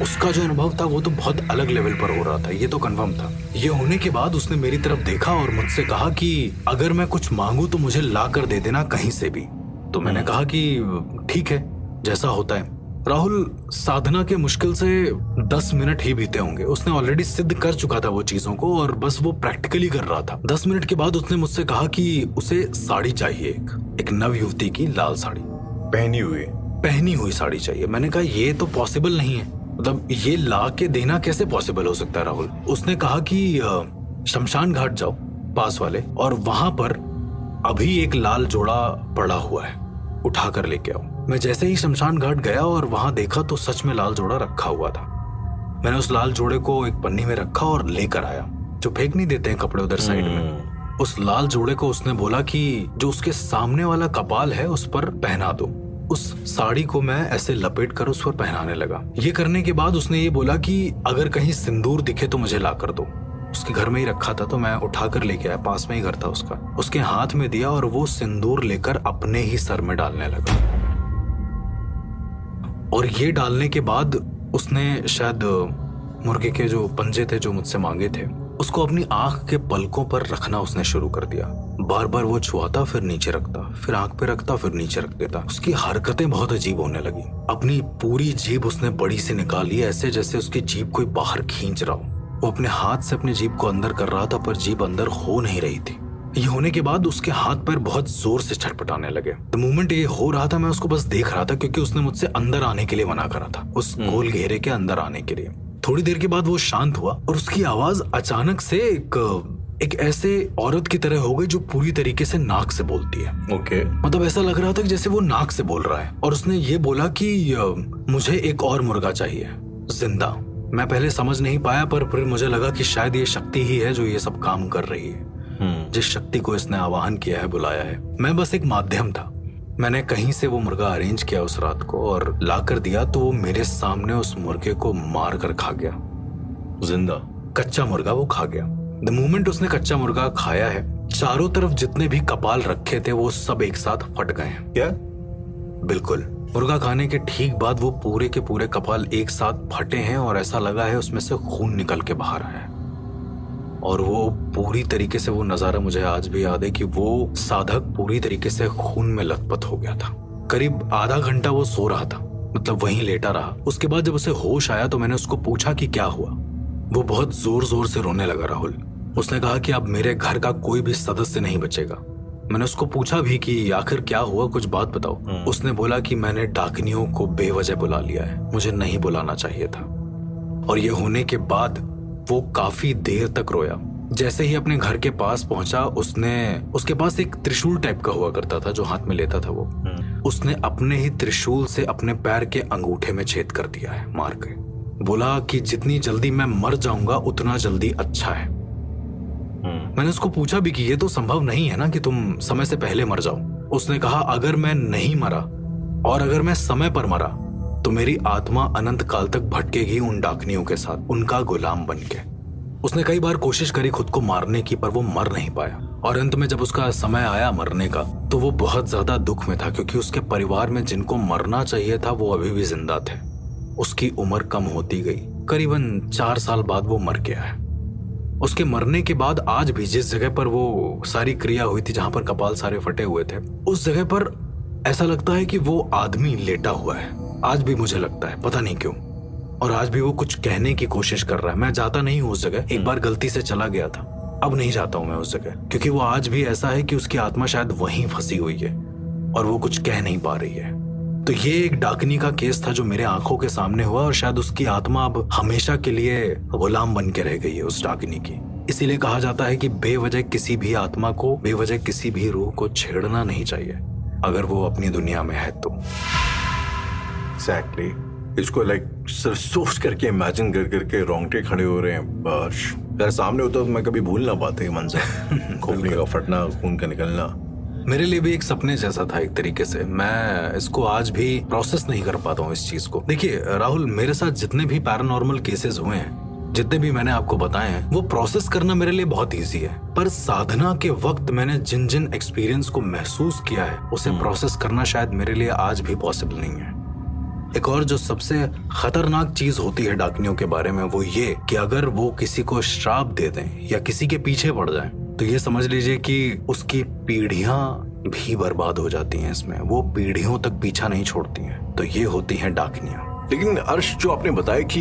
उसका जो अनुभव था वो तो बहुत अलग लेवल पर हो रहा था, ये तो कंफर्म था। ये होने के बाद उसने मेरी तरफ देखा और मुझसे कहा कि अगर मैं कुछ मांगू तो मुझे ला कर दे देना कहीं से भी। तो मैंने कहा कि ठीक है, जैसा होता है। राहुल, साधना के मुश्किल से 10 मिनट ही बीते होंगे। उसने ऑलरेडी सिद्ध कर चुका था वो चीजों को और बस वो प्रैक्टिकली कर रहा था। 10 मिनट के बाद उसने मुझसे कहा कि उसे साड़ी चाहिए, एक नव युवती की लाल साड़ी, पहनी हुई साड़ी चाहिए। मैंने कहा ये तो पॉसिबल नहीं है, मतलब ये ला के देना कैसे पॉसिबल हो सकता है राहुल। उसने कहा कि शमशान घाट जाओ पास वाले, और वहां पर अभी एक लाल जोड़ा पड़ा हुआ है, उठा कर लेके आओ। मैं जैसे ही शमशान घाट गया और वहां देखा तो सच में लाल जोड़ा रखा हुआ था। मैंने उस लाल जोड़े को एक पन्नी में रखा और लेकर आया, जो फेंक नहीं देते हैं कपड़े उधर साइड में। उस लाल जोड़े को उसने बोला कि जो उसके सामने वाला कपाल है उस पर पहना दो। उस साड़ी को मैं ऐसे लपेट कर उस पर पहनाने लगा। ये करने के बाद उसने ये बोला कि अगर कहीं सिंदूर दिखे तो मुझे ला कर दो। उसके घर में ही रखा था तो मैं उठा कर लेके आया, पास में ही घर था उसका। उसके हाथ में दिया और वो सिंदूर लेकर अपने ही सर में डालने लगा। और ये डालने के बाद उसने शायद मुर्गे के जो पंजे थे जो मुझसे मांगे थे, उसको अपनी आंख के पलकों पर रखना उसने शुरू कर दिया। बार बार वो छुआता, फिर नीचे रखता, फिर आंख पे रखता, फिर नीचे रख देता। उसकी हरकतें बहुत अजीब होने लगी। अपनी पूरी जीभ उसने बड़ी सी निकाली, ऐसे जैसे उसकी जीभ कोई बाहर खींच रहा हो। वो अपने हाथ से अपनी जीभ को अंदर कर रहा था, पर जीभ अंदर हो नहीं रही थी। ये होने के बाद उसके हाथ पैर बहुत जोर से छटपटाने लगे। द मोमेंट ये हो रहा था मैं उसको बस देख रहा था, क्योंकि उसने मुझसे अंदर आने के लिए मना करा था, उस गोल घेरे के अंदर आने के लिए। थोड़ी देर के बाद वो शांत हुआ और उसकी आवाज अचानक से एक ऐसे औरत की तरह हो गई जो पूरी तरीके से नाक से बोलती है। ओके। मतलब ऐसा लग रहा था कि जैसे वो नाक से बोल रहा है। और उसने ये बोला कि मुझे एक और मुर्गा चाहिए, जिंदा। मैं पहले समझ नहीं पाया, पर फिर मुझे लगा कि शायद ये शक्ति ही है जो ये सब काम कर रही है। जिस शक्ति को इसने आवाहन किया है, बुलाया है। मैं बस एक माध्यम था। मैंने कहीं से वो मुर्गा अरेंज किया उस रात को और ला कर दिया, तो वो मेरे सामने उस मुर्गे को मार कर खा गया। जिंदा? कच्चा मुर्गा वो खा गया। द मोमेंट उसने कच्चा मुर्गा खाया है, चारों तरफ जितने भी कपाल रखे थे वो सब एक साथ फट गए हैं। क्या? बिल्कुल। मुर्गा खाने के ठीक बाद वो पूरे के पूरे कपाल एक साथ फटे हैं और ऐसा लगा है उसमें से खून निकल के बाहर आया है। और वो पूरी तरीके से, वो नजारा मुझे आज भी याद है कि वो साधक पूरी तरीके से खून में लथपथ हो गया था। करीब आधा घंटा वो सो रहा था, मतलब वहीं लेटा रहा। उसके बाद जब उसे होश आया तो मैंने उसको पूछा कि क्या हुआ। वो बहुत जोर जोर से रोने लगा। राहुल, उसने कहा कि अब मेरे घर का कोई भी सदस्य नहीं बचेगा। मैंने उसको पूछा भी कि आखिर क्या हुआ, कुछ बात बताओ। उसने बोला कि मैंने डाकनियों को बेवजह बुला लिया है, मुझे नहीं बुलाना चाहिए था। और ये होने के बाद वो काफी देर तक रोया। जैसे ही अपने घर के पास पहुंचा, उसके पास एक त्रिशूल टाइप का हुआ करता था जो हाथ में लेता था वो। उसने अपने ही त्रिशूल से अपने पैर के अंगूठे में छेद कर दिया है, मार के। बोला कि जितनी जल्दी मैं मर जाऊंगा उतना जल्दी अच्छा है। मैंने उसको पूछा भी कि ये तो संभव नहीं है ना कि तुम समय से पहले मर जाओ। उसने कहा अगर मैं नहीं मरा और अगर मैं समय पर मरा तो मेरी आत्मा अनंत काल तक भटकेगी उन डाकनियों के साथ, उनका गुलाम बनके। उसने कई बार कोशिश करी खुद को मारने की, पर वो मर नहीं पाया। और अंत में जब उसका समय आया मरने का तो वो बहुत ज्यादा दुख में था, क्योंकि उसके परिवार में जिनको मरना चाहिए था वो अभी भी जिंदा थे। उसकी उम्र कम होती गई। करीबन 4 साल बाद वो मर गया है। उसके मरने के बाद आज भी जिस जगह पर वो सारी क्रिया हुई थी, जहां पर कपाल सारे फटे हुए थे, उस जगह पर ऐसा लगता है कि वो आदमी लेटा हुआ है। आज भी मुझे लगता है, पता नहीं क्यों। और आज भी वो कुछ कहने की कोशिश कर रहा है। मैं जाता नहीं हूँ उस जगह, एक बार गलती से चला गया था, अब नहीं जाता हूँ मैं उस जगह, क्योंकि वो आज भी ऐसा है कि उसकी आत्मा शायद वहीं फंसी हुई है और वो कुछ कह नहीं पा रही है। तो ये एक डाकनी का केस था जो मेरे आंखों के सामने हुआ, और शायद उसकी आत्मा अब हमेशा के लिए गुलाम बन के रह गई है उस डाकनी की। इसीलिए कहा जाता है कि बेवजह किसी भी आत्मा को, बेवजह किसी भी रूह को छेड़ना नहीं चाहिए अगर वो अपनी दुनिया में है तो। एग्जैक्टली। इसको सिर्फ सोच करके, इमेजिन कर करके रोंगटे खड़े हो रहे हैं। अगर सामने होता तो मैं कभी भूल ना पाते मंजर। खोपड़ी का फटना, खून का निकलना मेरे लिए भी एक सपने जैसा था एक तरीके से। मैं इसको आज भी प्रोसेस नहीं कर पाता हूँ इस चीज को। देखिए राहुल, मेरे साथ जितने भी पैरानॉर्मल केसेस हुए हैं, जितने भी मैंने आपको बताए हैं, वो प्रोसेस करना मेरे लिए बहुत इजी है। पर साधना के वक्त मैंने जिन जिन एक्सपीरियंस को महसूस किया है, उसे प्रोसेस करना शायद मेरे लिए आज भी पॉसिबल नहीं है। एक और जो सबसे खतरनाक चीज होती है डाकनियों के बारे में, वो ये कि अगर वो किसी को श्राप दे दें या किसी के पीछे पड़ जाएं, तो ये समझ लीजिए कि उसकी पीढ़ियां भी बर्बाद हो जाती हैं। इसमें वो पीढ़ियों तक पीछा नहीं छोड़ती हैं। तो ये होती हैं डाकनियां। लेकिन अर्श, जो आपने बताया कि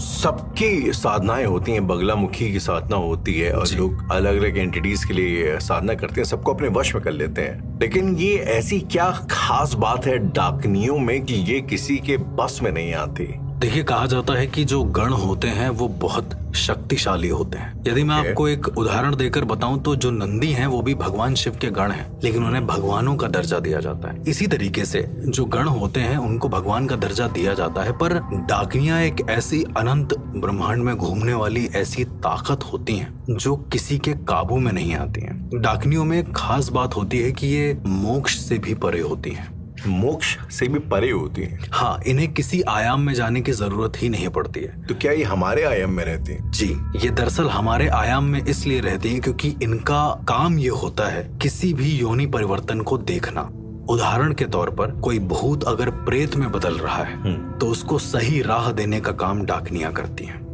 सबकी साधनाएं होती हैं, बगलामुखी की साधना होती है और लोग अलग अलग एंटिटीज के लिए साधना करते हैं, सबको अपने वश में कर लेते हैं, लेकिन ये ऐसी क्या खास बात है डाकनियों में कि ये किसी के बस में नहीं आती? देखिए, कहा जाता है कि जो गण होते हैं वो बहुत शक्तिशाली होते हैं। यदि मैं आपको एक उदाहरण देकर बताऊं तो जो नंदी हैं वो भी भगवान शिव के गण हैं, लेकिन उन्हें भगवानों का दर्जा दिया जाता है। इसी तरीके से जो गण होते हैं उनको भगवान का दर्जा दिया जाता है। पर डाकनियां एक ऐसी अनंत ब्रह्मांड में घूमने वाली ऐसी ताकत होती हैं जो किसी के काबू में नहीं आती हैं। डाकनियों में एक खास बात होती है कि ये मोक्ष से भी परे होती हैं। मोक्ष से भी परे होती है? हाँ, इन्हें किसी आयाम में जाने की जरूरत ही नहीं पड़ती है। तो क्या ये हमारे आयाम में रहती है? जी, ये दरअसल हमारे आयाम में इसलिए रहती है क्योंकि इनका काम ये होता है किसी भी योनि परिवर्तन को देखना। उदाहरण के तौर पर कोई भूत अगर प्रेत में बदल रहा है तो उसको सही राह देने का काम डाकनियां करती हैं,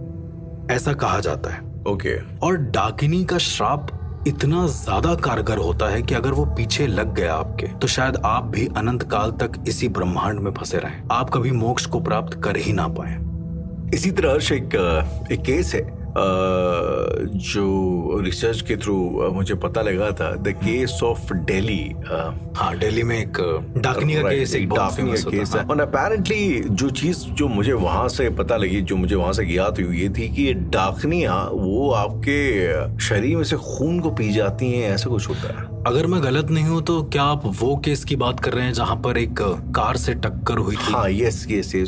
ऐसा कहा जाता है। ओके। और डाकिनी का श्राप इतना ज्यादा कारगर होता है कि अगर वो पीछे लग गया आपके, तो शायद आप भी अनंत काल तक इसी ब्रह्मांड में फंसे रहें, आप कभी मोक्ष को प्राप्त कर ही ना पाए। इसी तरह एक केस है जो रिसर्च के थ्रू मुझे पता लगा था, द केस ऑफ दिल्ली। हाँ, दिल्ली में एक डाकनी का केस, एक बहुत फेमस केस है। और अपेरेंटली जो चीज जो मुझे वहां से पता लगी, जो मुझे वहां से ज्ञात हुई, ये थी कि डाकनियां वो आपके शरीर में से खून को पी जाती हैं, ऐसा कुछ होता है। अगर मैं गलत नहीं हूँ तो क्या आप वो केस की बात कर रहे हैं जहाँ पर एक कार से टक्कर हुई थी? हाँ, यस,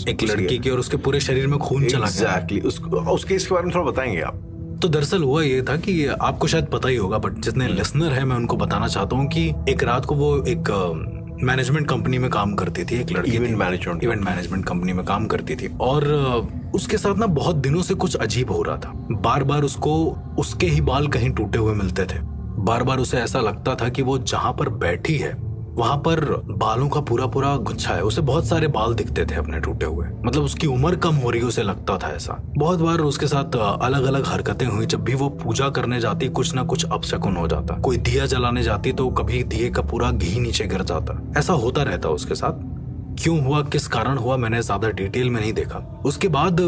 एक लड़की की, और उसके पूरे शरीर में खून चला गया। एग्जैक्टली। उस केस के बारे में थोड़ा बताएंगे आप? तो दरअसल हुआ ये था कि आपको शायद पता ही होगा, बट जितने लिसनर है मैं उनको बताना चाहता हूँ कि एक रात को वो एक मैनेजमेंट कंपनी में काम करती थी, एक लड़की इवेंट मैनेजमेंट कंपनी में काम करती थी, और उसके साथ ना बहुत दिनों से कुछ अजीब हो रहा था। बार बार उसको उसके ही बाल कहीं टूटे हुए मिलते थे। बार बार उसे ऐसा लगता था कि वो जहां पर बैठी है वहां पर बालों का पूरा पूरा गुच्छा है। उसे बहुत सारे बाल दिखते थे अपने टूटे हुए, मतलब उसकी उम्र कम हो रही है, उसे लगता था ऐसा। बहुत बार उसके साथ अलग अलग हरकतें हुई। जब भी वो पूजा करने जाती कुछ ना कुछ अपशकुन हो जाता। कोई दिया जलाने जाती तो कभी दिए का पूरा घी नीचे गिर जाता। ऐसा होता रहता उसके साथ। क्यों हुआ, किस कारण हुआ, मैंने ज्यादा डिटेल में नहीं देखा। उसके बाद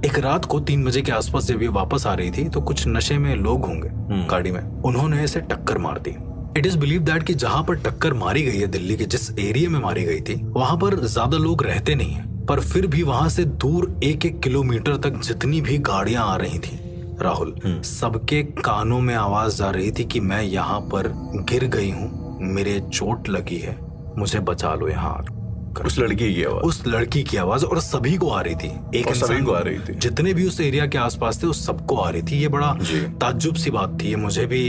एक रात को 3 बजे के आसपास जब ये वापस आ रही थी तो कुछ नशे में लोग होंगे गाड़ी में, उन्होंने इसे टक्कर मार दी। इट इज बिलीव दैट कि जहां पर टक्कर मारी गई है, दिल्ली के जिस एरिया में मारी गई थी, वहां पर ज्यादा लोग रहते नहीं है, पर फिर भी वहां से दूर 1-1 किलोमीटर तक जितनी भी गाड़ियां आ रही थी राहुल, सबके कानों में आवाज जा रही थी कि मैं यहाँ पर गिर गई हूँ, मेरे चोट लगी है, मुझे बचा लो यहाँ। उस लड़की की आवाज और सभी को आ रही थी, सभी को आ रही थी, जितने भी उस एरिया के आसपास थे उस सबको आ रही थी। ये बड़ा ताज्जुब सी बात थी। ये मुझे भी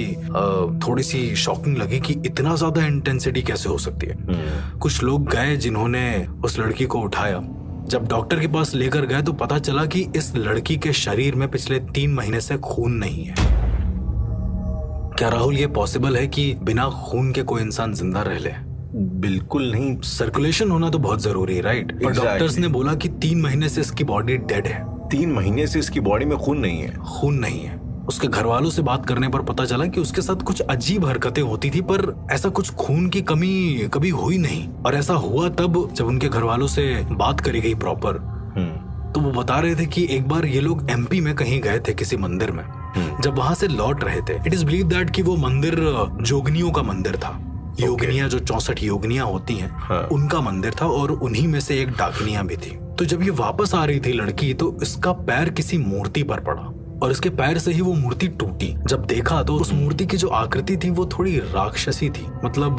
थोड़ी सी शॉकिंग लगी कि इतना ज्यादा इंटेंसिटी कैसे हो सकती है। कुछ लोग गए जिन्होंने उस लड़की को उठाया। जब डॉक्टर के पास लेकर गए तो पता चला कि इस लड़की के शरीर में पिछले 3 महीने से खून नहीं है। क्या राहुल ये पॉसिबल है कि बिना खून के कोई इंसान जिंदा रह ले? बिल्कुल नहीं। सर्कुलेशन होना तो बहुत जरूरी है, राइट? पर डॉक्टर्स ने बोला कि 3 महीने से इसकी बॉडी डेड है। 3 महीने से इसकी बॉडी में खून नहीं है। खून नहीं है। उसके घर वालों से बात करने पर पता चला कि उसके साथ कुछ अजीब हरकतें होती थी, पर ऐसा कुछ खून की कमी कभी हुई नहीं। और ऐसा हुआ तब जब उनके घर वालों से बात करी गई प्रॉपर, तो वो बता रहे थे कि एक बार ये लोग MP में कहीं गए थे किसी मंदिर में। जब वहां से लौट रहे थे, इट इज बिलीव दैट कि वो मंदिर जोगनियों का मंदिर था। योगनिया जो 64 योगनियां होती हैं, उनका मंदिर था, और उन्हीं में से एक डाकनिया भी थी। तो जब ये वापस आ रही थी लड़की, तो इसका पैर किसी मूर्ति पर पड़ा और इसके पैर से ही वो मूर्ति टूटी। जब देखा तो उस मूर्ति की जो आकृति थी वो थोड़ी राक्षसी थी। मतलब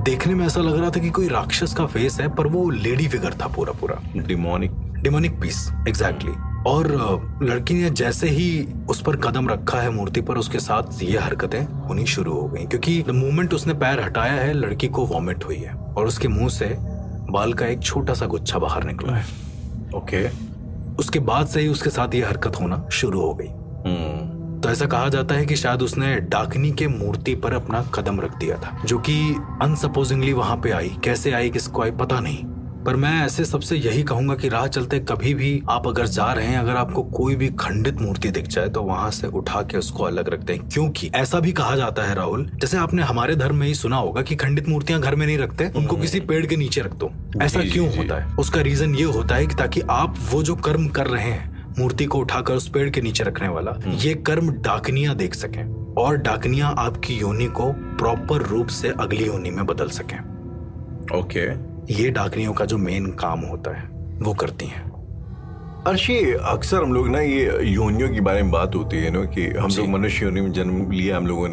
देखने में ऐसा लग रहा था कि कोई राक्षस का फेस है, पर वो लेडी फिगर था पूरा पूरा। Demonic piece, exactly. और लड़की ने जैसे ही उस पर कदम रखा है मूर्ति पर, उसके साथ ये हरकतें होनी शुरू हो गई, क्योंकि द मोमेंट उसने पैर हटाया है लड़की को वॉमिट हुई है और उसके मुंह से बाल का एक छोटा सा गुच्छा बाहर निकला है। ओके। उसके बाद से ही उसके साथ ये हरकत होना शुरू हो गई। तो ऐसा कहा जाता है कि शायद उसने डाकनी के मूर्ति पर अपना कदम रख दिया था, जो कि अनसपोजिंगली वहां पे आई। कैसे आई, किसको आई, पता नहीं। पर मैं ऐसे सबसे यही कहूंगा कि राह चलते कभी भी आप अगर जा रहे हैं, अगर आपको कोई भी खंडित मूर्ति दिख जाए तो वहां से उठा के उसको अलग रख दें। क्योंकि ऐसा भी कहा जाता है राहुल, जैसे आपने हमारे धर्म में ही सुना होगा कि खंडित मूर्तियां घर में नहीं रखते, उनको किसी पेड़ के नीचे रख दो। ऐसा क्यों होता है? उसका रीजन ये होता है कि ताकि आप वो जो कर्म कर रहे हैं, मूर्ति को उठाकर उस पेड़ के नीचे रखने वाला, ये कर्म डाकनियां देख सकें और डाकनियां आपकी योनि को प्रॉपर रूप से अगली योनि में बदल सकें। ओके। ये डाकनियों का जो मेन काम होता है वो करती हैं। अर्शी, अक्सर हम लोग ना ये योनियों के बारे में बात होती है ना कि हम लोग मनुष्य योनि में जन्म लिया हम लोगों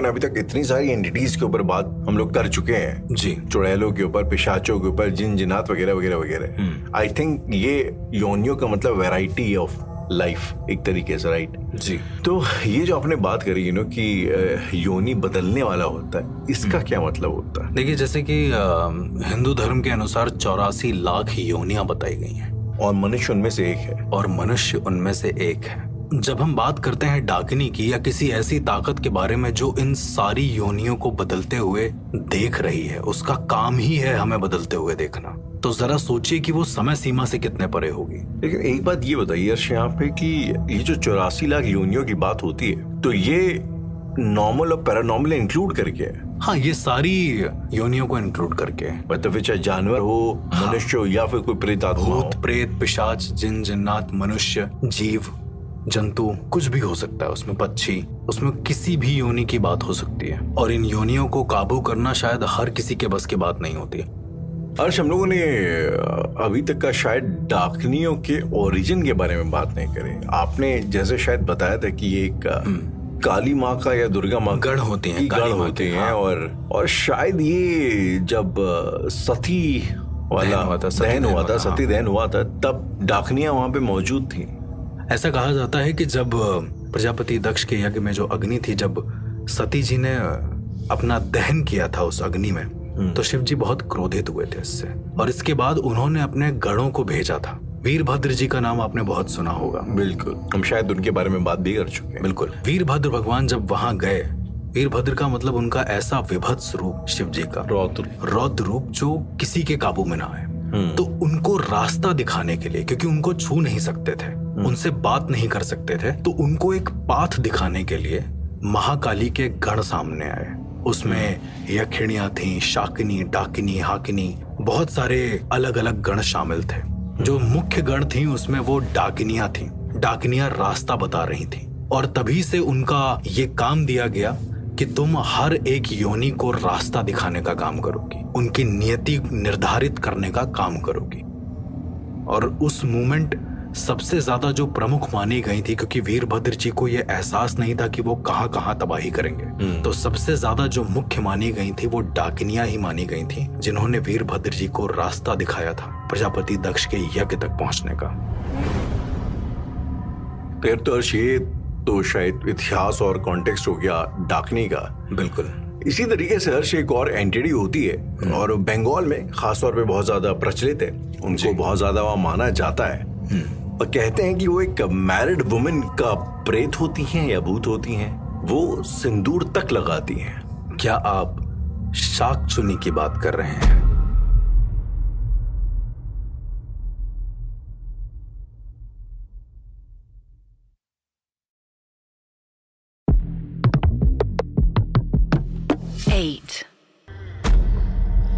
ने अभी तक इतनी सारी एंटिटीज के ऊपर बात हम लोग कर चुके हैं जी। चुड़ैलों के ऊपर, पिशाचों के ऊपर, जिन जिनात वगैरह वगैरह वगैरह। आई थिंक ये योनियों का मतलब वैरायटी ऑफ लाइफ एक तरीके से, राइट जी। तो ये जो आपने बात करी कि योनि बदलने वाला होता है, इसका क्या मतलब होता है? देखिए, जैसे कि हिंदू धर्म के अनुसार 84 लाख योनियां बताई गई हैं और मनुष्य उनमें से एक है। जब हम बात करते हैं डाकिनी की या किसी ऐसी ताकत के बारे में जो इन सारी योनियों को बदलते हुए देख रही है, उसका काम ही है हमें बदलते हुए देखना, तो जरा सोचिए कि वो समय सीमा से कितने परे होगी। लेकिन एक बात ये बताइए अर्श यहाँ पे कि ये जो 84 लाख योनियों की बात होती है, तो ये नॉर्मल और पैरानॉर्मल इंक्लूड करके है? हाँ, ये सारी योनियों को इंक्लूड करके, मतलब चाहे जानवर हो, मनुष्य हो, या फिर कोई प्रेतात्मा, भूत, प्रेत, पिशाच, जिन जिन्नात, मनुष्य, जीव जंतु, कुछ भी हो सकता है उसमें, पक्षी, उसमें किसी भी योनि की बात हो सकती है। और इन योनियों को काबू करना शायद हर किसी के बस की बात नहीं होती। अर्श, हम लोगों ने अभी तक का शायद डाकनियों के ओरिजिन के बारे में बात नहीं करी। आपने जैसे शायद बताया था कि ये एक काली माँ का या दुर्गा माँ गढ़ होती हैं, हाँ। और शायद ये जब सती वाला दहन हुआ था, सती दहन हुआ था, तब डाकनियां वहां पे मौजूद थी। ऐसा कहा जाता है कि जब प्रजापति दक्ष के यज्ञ में जो अग्नि थी, जब सती जी ने अपना दहन किया था उस अग्नि में, तो शिव जी बहुत क्रोधित हुए थे इससे, और इसके बाद उन्होंने अपने गणों को भेजा था। वीरभद्र जी का नाम आपने बहुत सुना होगा। बिल्कुल, हम शायद उनके बारे में बात भी कर चुके हैं। बिल्कुल, वीरभद्र भगवान जब वहां गए, वीरभद्र का मतलब उनका ऐसा विभत्स रूप शिव जी का, रौद्र रूप जो किसी के काबू में ना आए। तो उनको रास्ता दिखाने के लिए, क्योंकि उनको छू नहीं सकते थे, उनसे बात नहीं कर सकते थे, तो उनको एक पाथ दिखाने के लिए महाकाली के गण सामने आए। उसमें यक्षिणियां थी, शाकिनी, डाकिनी, हाकिनी, बहुत सारे अलग अलग गण शामिल थे। जो मुख्य गण थी उसमें वो डाकिनियां थी। डाकिनियां रास्ता बता रही थी, और तभी से उनका ये काम दिया गया कि तुम हर एक योनि को रास्ता दिखाने का काम करोगी, उनकी नियति निर्धारित करने का काम करोगी। और उस मूवमेंट सबसे ज्यादा जो प्रमुख मानी गई थी, क्योंकि वीरभद्र जी को यह एहसास नहीं था कि वो कहां कहां तबाही करेंगे, तो सबसे ज्यादा जो मुख्य मानी गई थी वो डाकिनियां ही मानी गई थी, जिन्होंने वीरभद्र जी को रास्ता दिखाया था प्रजापति दक्ष के यज्ञ तक पहुंचने का। तो शायद इतिहास और कॉन्टेक्स्ट हो गया डाकनी का। बिल्कुल, इसी तरीके से हर्ष एक और एंटिटी होती है, और बंगाल में खासतौर पे बहुत ज्यादा प्रचलित है, उनको बहुत ज्यादा वहां माना जाता है, और कहते हैं कि वो एक मैरिड वुमेन का प्रेत होती हैं या भूत होती हैं, वो सिंदूर तक लगाती हैं। क्या आप शाकचुनी की बात कर रहे हैं?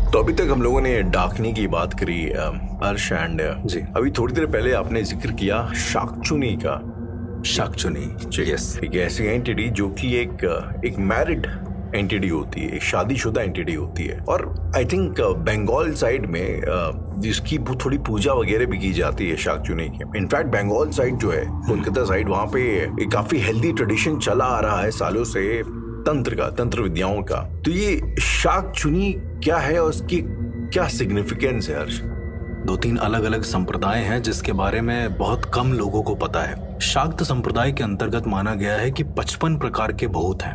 तो अभी तक हम लोगों ने डाकनी की बात करी हर्ष, एंड जी, अभी थोड़ी देर पहले आपने जिक्र किया शाकचुनी का। शाकचुनी, यस, एक ऐसी एंटिटी जो कि एक मैरिड एंटिटी होती है, एक शादीशुदा एंटिटी होती है, और आई थिंक बंगाल साइड में जिसकी थोड़ी पूजा वगैरह भी की जाती है शाकचुनी की। इनफैक्ट बंगाल साइड जो है, कोलकाता साइड, वहाँ पे एक काफी हेल्दी ट्रेडिशन चला आ रहा है सालों से तंत्र विद्याओं का। तो ये शाकचुनी क्या है और उसकी क्या सिग्निफिकेंस है हर्ष? 2-3 अलग अलग संप्रदाय हैं जिसके बारे में बहुत कम लोगों को पता है। शाक्त संप्रदाय के अंतर्गत माना गया है कि 55 प्रकार के भूत हैं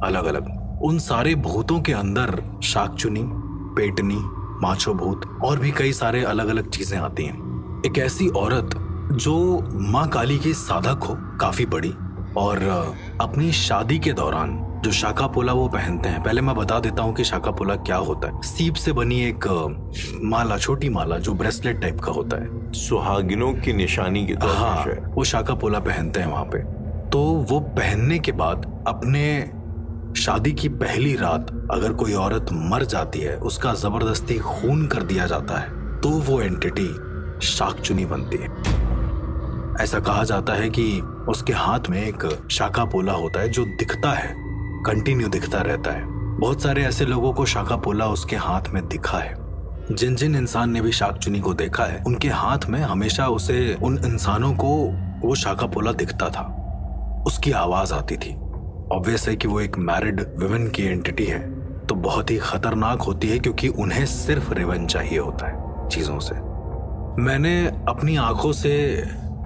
अलग अलग। उन सारे भूतों के अंदर शाकचुनी, पेटनी, माछो भूत और भी कई सारे अलग अलग चीजें आती हैं। एक ऐसी औरत जो माँ काली की साधक हो, काफी बड़ी, और अपनी शादी के दौरान जो शाकापोला वो पहनते हैं। पहले मैं बता देता हूँ कि शाकापोला क्या होता है। सीप से बनी एक माला, छोटी माला जो ब्रेसलेट टाइप का होता है, सुहागिनों की निशानी के तौर पर वो शाकापोला पहनते हैं वहां पे। तो वो पहनने के बाद अपने शादी की पहली रात अगर कोई औरत मर जाती है, उसका जबरदस्ती खून कर दिया जाता है, तो वो एंटिटी शाकचुनी बनती है। ऐसा कहा जाता है कि उसके हाथ में एक शाकापोला होता है जो दिखता है, कंटिन्यू दिखता रहता है। बहुत सारे ऐसे लोगों को शाकापोला उसके हाथ में दिखा है। जिन जिन इंसान ने भी शाकचुनी को देखा है, उनके हाथ में हमेशा उन इंसानों को वो शाकापोला दिखता था, उसकी आवाज आती थी। ऑब्वियस है कि वो एक मैरिड वुमेन की एंटिटी है, तो बहुत ही खतरनाक होती है, क्योंकि उन्हें सिर्फ रिवेंज चाहिए होता है चीजों से। मैंने अपनी आंखों से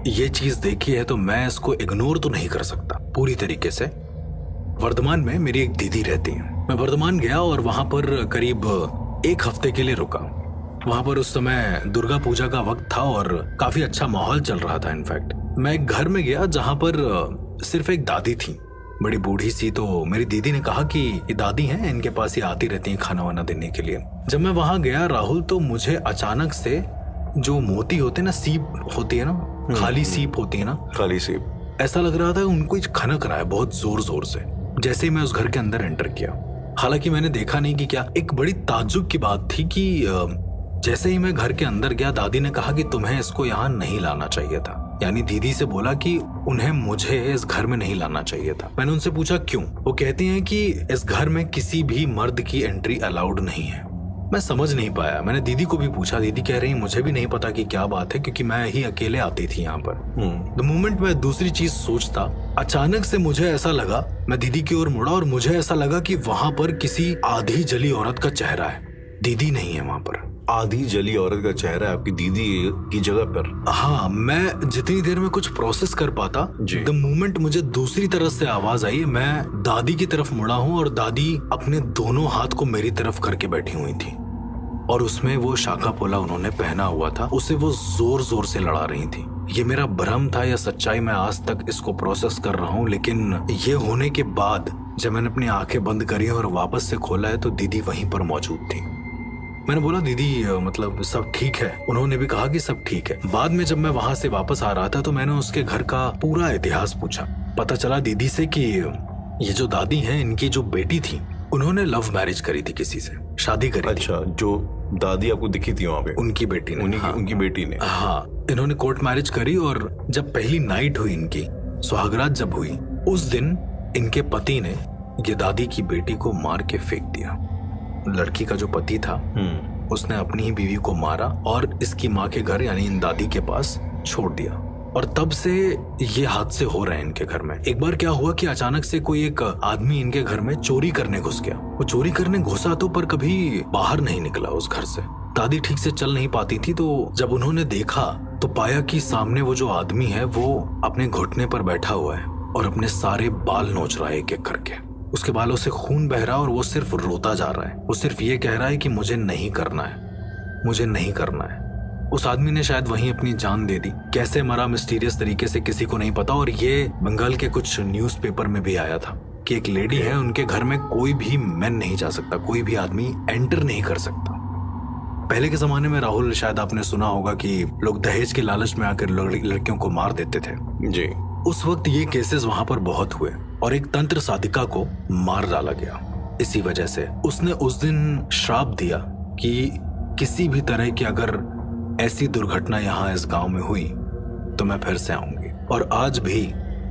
ये चीज देखी है, तो मैं इसको इग्नोर तो नहीं कर सकता पूरी तरीके से। वर्धमान में मेरी एक दीदी रहती है। मैं वर्धमान गया और वहां पर करीब 1 हफ्ते के लिए रुका। वहां पर उस समय दुर्गा पूजा का वक्त था और काफी अच्छा माहौल चल रहा था। इनफैक्ट मैं एक घर में गया जहां पर सिर्फ एक दादी थी, बड़ी बूढ़ी सी। तो मेरी दीदी ने कहा कि ये दादी हैं, इनके पास ही आती रहती हैं खाना वाना देने के लिए। जब मैं वहां गया राहुल, तो मुझे अचानक से जो मोती होते ना, सीप होती है ना, खाली सीप होती है ना, खाली सीप, ऐसा लग रहा था उनको खनक रहा है बहुत जोर जोर से, जैसे ही मैं उस घर के अंदर एंटर किया। हालांकि मैंने देखा नहीं कि क्या। एक बड़ी ताज्जुब की बात थी कि जैसे ही मैं घर के अंदर गया, दादी ने कहा कि तुम्हें इसको यहाँ नहीं लाना चाहिए था। यानी दीदी से बोला कि उन्हें मुझे इस घर में नहीं लाना चाहिए था। मैंने उनसे पूछा क्यों। वो कहती हैं कि इस घर में किसी भी मर्द की एंट्री अलाउड नहीं है। मैं समझ नहीं पाया। मैंने दीदी को भी पूछा, दीदी कह रही मुझे भी नहीं पता कि क्या बात है, क्योंकि मैं ही अकेले आती थी यहाँ पर। द मोमेंट मैं दूसरी चीज सोचता, अचानक से मुझे ऐसा लगा, मैं दीदी की ओर मुड़ा और मुझे ऐसा लगा कि वहां पर किसी आधी जली औरत का चेहरा है। दीदी नहीं है वहां पर। आधी जली औरत का चेहरा है आपकी दीदी की जगह पर। हाँ, मैं जितनी देर में कुछ प्रोसेस कर पाता, द मोमेंट मुझे दूसरी तरफ से आवाज आई, मैं दादी की तरफ मुड़ा हूँ और दादी अपने दोनों हाथ को मेरी तरफ करके बैठी हुई थी और उसमें वो शाखा पोला उन्होंने पहना हुआ था, उसे वो जोर जोर से लड़ा रही थी। ये मेरा भ्रम था या सच्चाई, मैं आज तक इसको प्रोसेस कर रहा हूँ। लेकिन ये होने के बाद जब मैंने अपनी आंखें बंद करी और वापस से खोला है तो दीदी वहीं पर मौजूद थी। मैंने बोला, दीदी मतलब सब ठीक है? उन्होंने भी कहा कि सब ठीक है। बाद में जब मैं वहां से वापस आ रहा था तो मैंने उसके घर का पूरा इतिहास पूछा। पता चला दीदी से कि ये जो दादी हैं, इनकी जो बेटी थी, उन्होंने लव मैरिज करी थी, किसी से शादी करी। अच्छा, जो दादी आपको दिखी थी वहां पे, उनकी बेटी ने। हाँ, उनकी बेटी ने। हाँ, इन्होंने कोर्ट मैरिज करी और जब पहली नाइट हुई इनकी, सुहागरात जब हुई, उस दिन इनके पति ने ये दादी की बेटी को मार के फेंक दिया। लड़की का जो पति था उसने अपनी ही बीवी को मारा और इसकी माँ के घर यानी इन दादी के पास छोड़ दिया। और तब से ये हादसे हो रहे हैं इनके घर में। एक बार क्या हुआ कि अचानक से कोई एक आदमी इनके घर में चोरी करने घुस गया। वो चोरी करने घुसा तो पर कभी बाहर नहीं निकला उस घर से। दादी ठीक से चल नहीं पाती थी, तो जब उन्होंने देखा तो पाया कि सामने वो जो आदमी है वो अपने घुटने पर बैठा हुआ है और अपने सारे बाल नोच रहा है एक एक करके। उसके बालों से खून बह रहा है और वो सिर्फ रोता जा रहा है। वो सिर्फ ये कह रहा है कि मुझे नहीं करना है, मुझे नहीं करना है। उस आदमी ने शायद वहीं अपनी जान दे दी। कैसे मरा मिस्टीरियस तरीके से किसी को नहीं पता। और ये बंगाल के कुछ न्यूज़पेपर में भी आया था कि एक लेडी है, उनके घर में कोई भी मैन नहीं जा सकता, कोई भी आदमी एंटर नहीं कर सकता। पहले के जमाने में राहुल, शायद आपने सुना होगा कि लोग दहेज के लालच में आकर लड़कियों को मार देते थे। जी। उस वक्त ये केसेस वहां पर बहुत हुए और एक तंत्र साधिका को मार डाला गया। इसी वजह से उसने उस दिन श्राप दिया कि किसी भी तरह की अगर ऐसी दुर्घटना यहाँ इस गांव में हुई तो मैं फिर से आऊंगी। और आज भी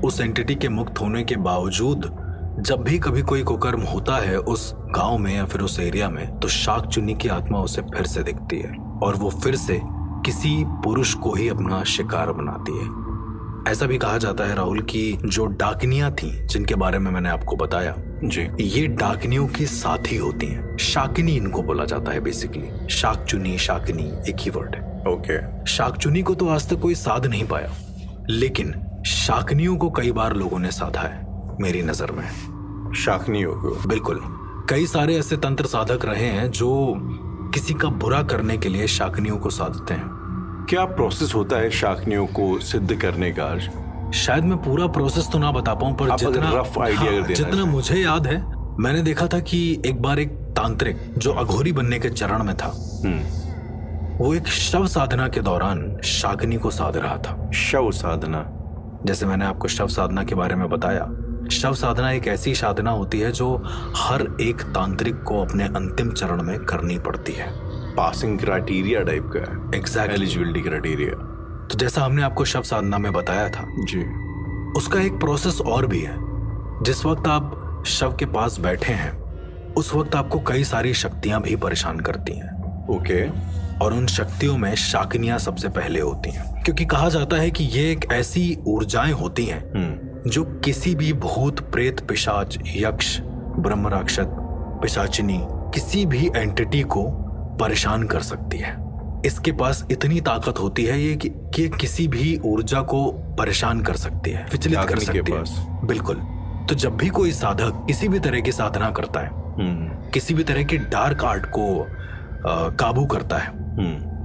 उस एंटिटी के मुक्त होने के बावजूद जब भी कभी कोई कुकर्म होता है उस गांव में या फिर उस एरिया में, तो शाक चुन्नी की आत्मा उसे फिर से दिखती है और वो फिर से किसी पुरुष को ही अपना शिकार बनाती है। ऐसा भी कहा जाता है राहुल कि जो डाकनियां थी जिनके बारे में मैंने आपको बताया, जी, ये डाकनियों की साथी होती हैं। शाकिनी इनको बोला जाता है बेसिकली। शाक चुनी, शाकिनी एक ही वर्ड है। ओके। शाक चुनी को तो आज तक कोई साध नहीं पाया, लेकिन शाकनियों को कई बार लोगों ने साधा है मेरी नजर में। शाकनियों को? बिल्कुल। कई सारे ऐसे तंत्र साधक रहे हैं जो किसी का बुरा करने के लिए शाकनियों को साधते हैं। क्या प्रोसेस होता है शाकनियों को सिद्ध करने का? शायद मैं पूरा प्रोसेस तो ना बता पाऊं, पर जितना रफ आइडिया जितना मुझे याद है, मैंने देखा था कि एक बार एक तांत्रिक जो अघोरी बनने के चरण में था, वो एक शव साधना के दौरान शाकनी को साध रहा था। शव साधना? जैसे मैंने आपको शव साधना के बारे में बताया, शव साधना एक ऐसी साधना होती है जो हर एक तांत्रिक को अपने अंतिम चरण में करनी पड़ती है। पासिंग क्राइटेरिया टाइप का है। Exactly, eligibility criteria. तो जैसा हमने आपको शव साधना में बताया था जी, उसका एक प्रोसेस और भी है। जिस वक्त आप शव के पास बैठे हैं उस वक्त आपको कई सारी शक्तियां भी परेशान करती हैं। ओके। और उन शक्तियों में शाकनियां सबसे पहले होती हैं, क्योंकि कहा जाता है कि ये एक ऐसी ऊर्जाएं होती हैं जो किसी भी भूत, प्रेत, पिशाच, यक्ष, ब्रह्म राक्षस, पिशाचिनी, किसी भी एंटिटी को परेशान कर सकती है। इसके पास इतनी ताकत होती है ये कि किसी भी ऊर्जा को परेशान कर सकती है, विचलित कर सकती है। बिल्कुल। तो जब भी कोई साधक किसी भी तरह की साधना करता है, किसी भी तरह की डार्क आर्ट को काबू करता है,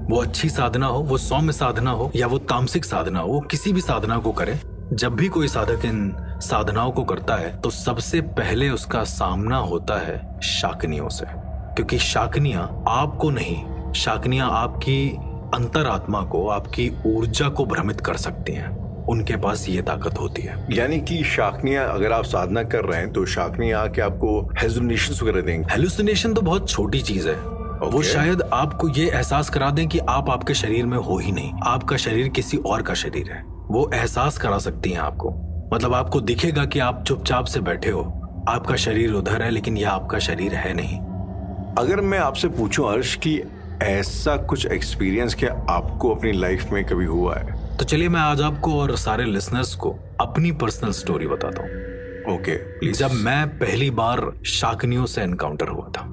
वो अच्छी साधना हो, वो सौम्य साधना हो या वो तामसिक साधना हो, वो किसी भी साधना को करे, जब भी कोई साधक इन साधनाओं को करता है तो सबसे पहले उसका सामना होता है शाकनियों से। क्योंकि शाकनियां आपको नहीं, शाकनियां आपकी अंतरात्मा को, आपकी ऊर्जा को भ्रमित कर सकती हैं। उनके पास ये ताकत होती है। यानी कि शाकनियां, अगर आप साधना कर रहे हैं तो शाकनियां आके आपको हेलुसिनेशंस वगैरह देंगे? हेलुसिनेशन तो बहुत छोटी चीज है। वो शायद आपको ये एहसास करा दें कि आप आपके शरीर में हो ही नहीं, आपका शरीर किसी और का शरीर है। वो एहसास करा सकती हैं आपको। मतलब आपको दिखेगा कि आप चुपचाप से बैठे हो, आपका शरीर उधर है लेकिन यह आपका शरीर है नहीं। अगर मैं आपसे पूछूं अर्श कि ऐसा कुछ एक्सपीरियंस क्या आपको अपनी लाइफ में कभी हुआ है? तो चलिए मैं आज आपको और सारे लिसनर्स को अपनी पर्सनल स्टोरी बताता हूँ। Okay, please. जब मैं पहली बार शाकनियों से एनकाउंटर हुआ था,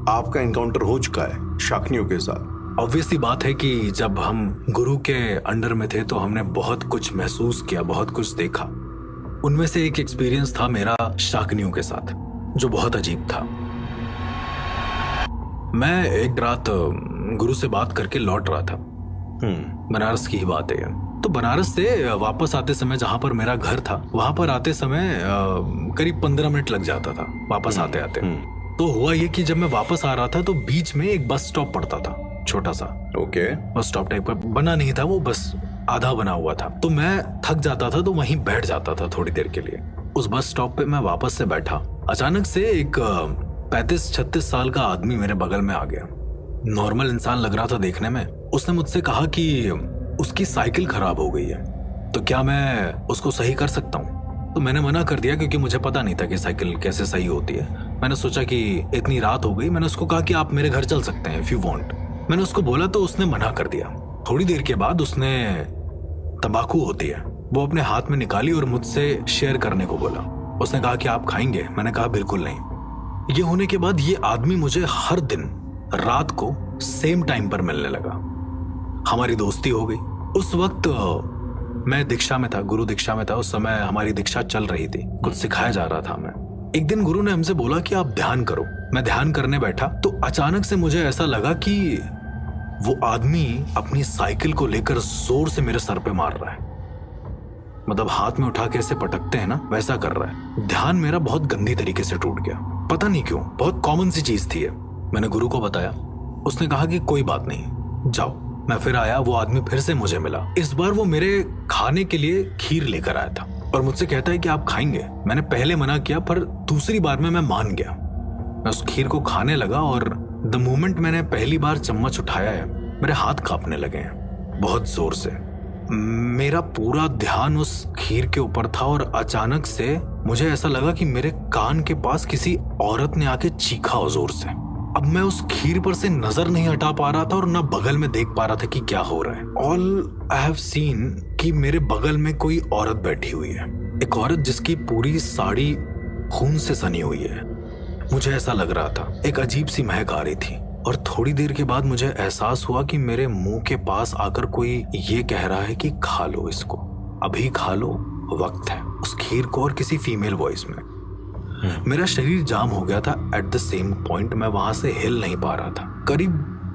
आपका इनकाउंटर हो चुका है शाकनियों के साथ। ऑब्वियसली बात है कि जब हम गुरु के अंडर में थे तो हमने बहुत कुछ महसूस किया, बहुत कुछ देखा। उनमें से एक एक्सपीरियंस था मेरा शाकनियों के साथ, जो बहुत अजीब था। मैं एक रात गुरु से बात करके लौट रहा था। बनारस की ही बात है। तो बनारस से वापस आते समय जहां पर मेरा घर था, वहां पर आते समय करीब 15 मिनट लग जाता था वापस आते आते। तो हुआ ये कि जब मैं वापस आ रहा था तो बीच में एक बस स्टॉप पड़ता था, छोटा सा। ओके। बस स्टॉप टाइप का बना नहीं था वो, बस आधा बना हुआ था। तो मैं थक जाता था तो वहीं बैठ जाता था थोड़ी देर के लिए। उस बस स्टॉप पे मैं वापस से बैठा, अचानक से एक 35-36 साल का आदमी मेरे बगल में आ गया। नॉर्मल इंसान लग रहा था देखने में। उसने मुझसे कहा कि उसकी साइकिल खराब हो गई है, तो क्या मैं उसको सही कर सकता हूँ। तो मैंने मना कर दिया क्योंकि मुझे पता नहीं था कि साइकिल कैसे सही होती है। मैंने सोचा कि इतनी रात हो गई, मैंने उसको कहा कि आप मेरे घर चल सकते हैं इफ यू वांट। मैंने उसको बोला तो उसने मना कर दिया। थोड़ी देर के बाद उसने तंबाकू होती है वो अपने हाथ में निकाली और मुझसे शेयर करने को बोला। उसने कहा कि आप खाएंगे? मैंने कहा बिल्कुल नहीं। ये होने के बाद ये आदमी मुझे हर दिन रात को सेम टाइम पर मिलने लगा। हमारी दोस्ती हो गई। उस वक्त मैं दीक्षा में था, गुरु दीक्षा में था। उस समय हमारी दीक्षा चल रही थी, कुछ सिखाया जा रहा था हमें। एक दिन गुरु ने हमसे बोला कि आप ध्यान करो। मैं ध्यान करने बैठा तो अचानक से मुझे ऐसा लगा कि वो आदमी अपनी साइकिल को लेकर जोर से मेरे सर पे मार रहा है। मतलब हाथ में उठा के ऐसे पटकते हैं ना, वैसा कर रहा है। ध्यान मेरा बहुत गंदी तरीके से टूट गया, पता नहीं क्यों। बहुत कॉमन सी चीज थी। मैंने गुरु को बताया। उसने कहा कि कोई बात नहीं, जाओ। मैं फिर आया, वो आदमी फिर से मुझे मिला। इस बार वो मेरे खाने के लिए खीर लेकर आया था और मुझसे कहता है कि आप खाएंगे। मैंने पहले मना किया, पर दूसरी बार में मैं मान गया। मैं उस खीर को खाने लगा और द मोमेंट मैंने पहली बार चम्मच उठाया है, मेरे हाथ कांपने लगे हैं बहुत जोर से। मेरा पूरा ध्यान उस खीर के ऊपर था और अचानक से मुझे ऐसा लगा कि मेरे कान के पास किसी औरत ने आके चीखा हो जोर से। अब मैं उस खीर पर से नजर नहीं हटा पा रहा था और ना बगल में देख पा रहा था कि क्या हो रहा है। ऑल आई हैव सीन कि मेरे बगल में कोई औरत बैठी हुई है, एक औरत जिसकी पूरी साड़ी खून से सनी हुई है। मुझे ऐसा लग रहा था, एक अजीब सी महक आ रही थी। और थोड़ी देर के बाद मुझे एहसास हुआ कि मेरे मुंह के पास आकर कोई ये कह रहा है कि खा लो इसको, अभी खा लो, वक्त है। उस खीर को, और किसी फीमेल वॉइस में। मेरा शरीर जाम हो गया था। एट द सेम पॉइंट मैं वहां से हिल नहीं पा रहा था। करीब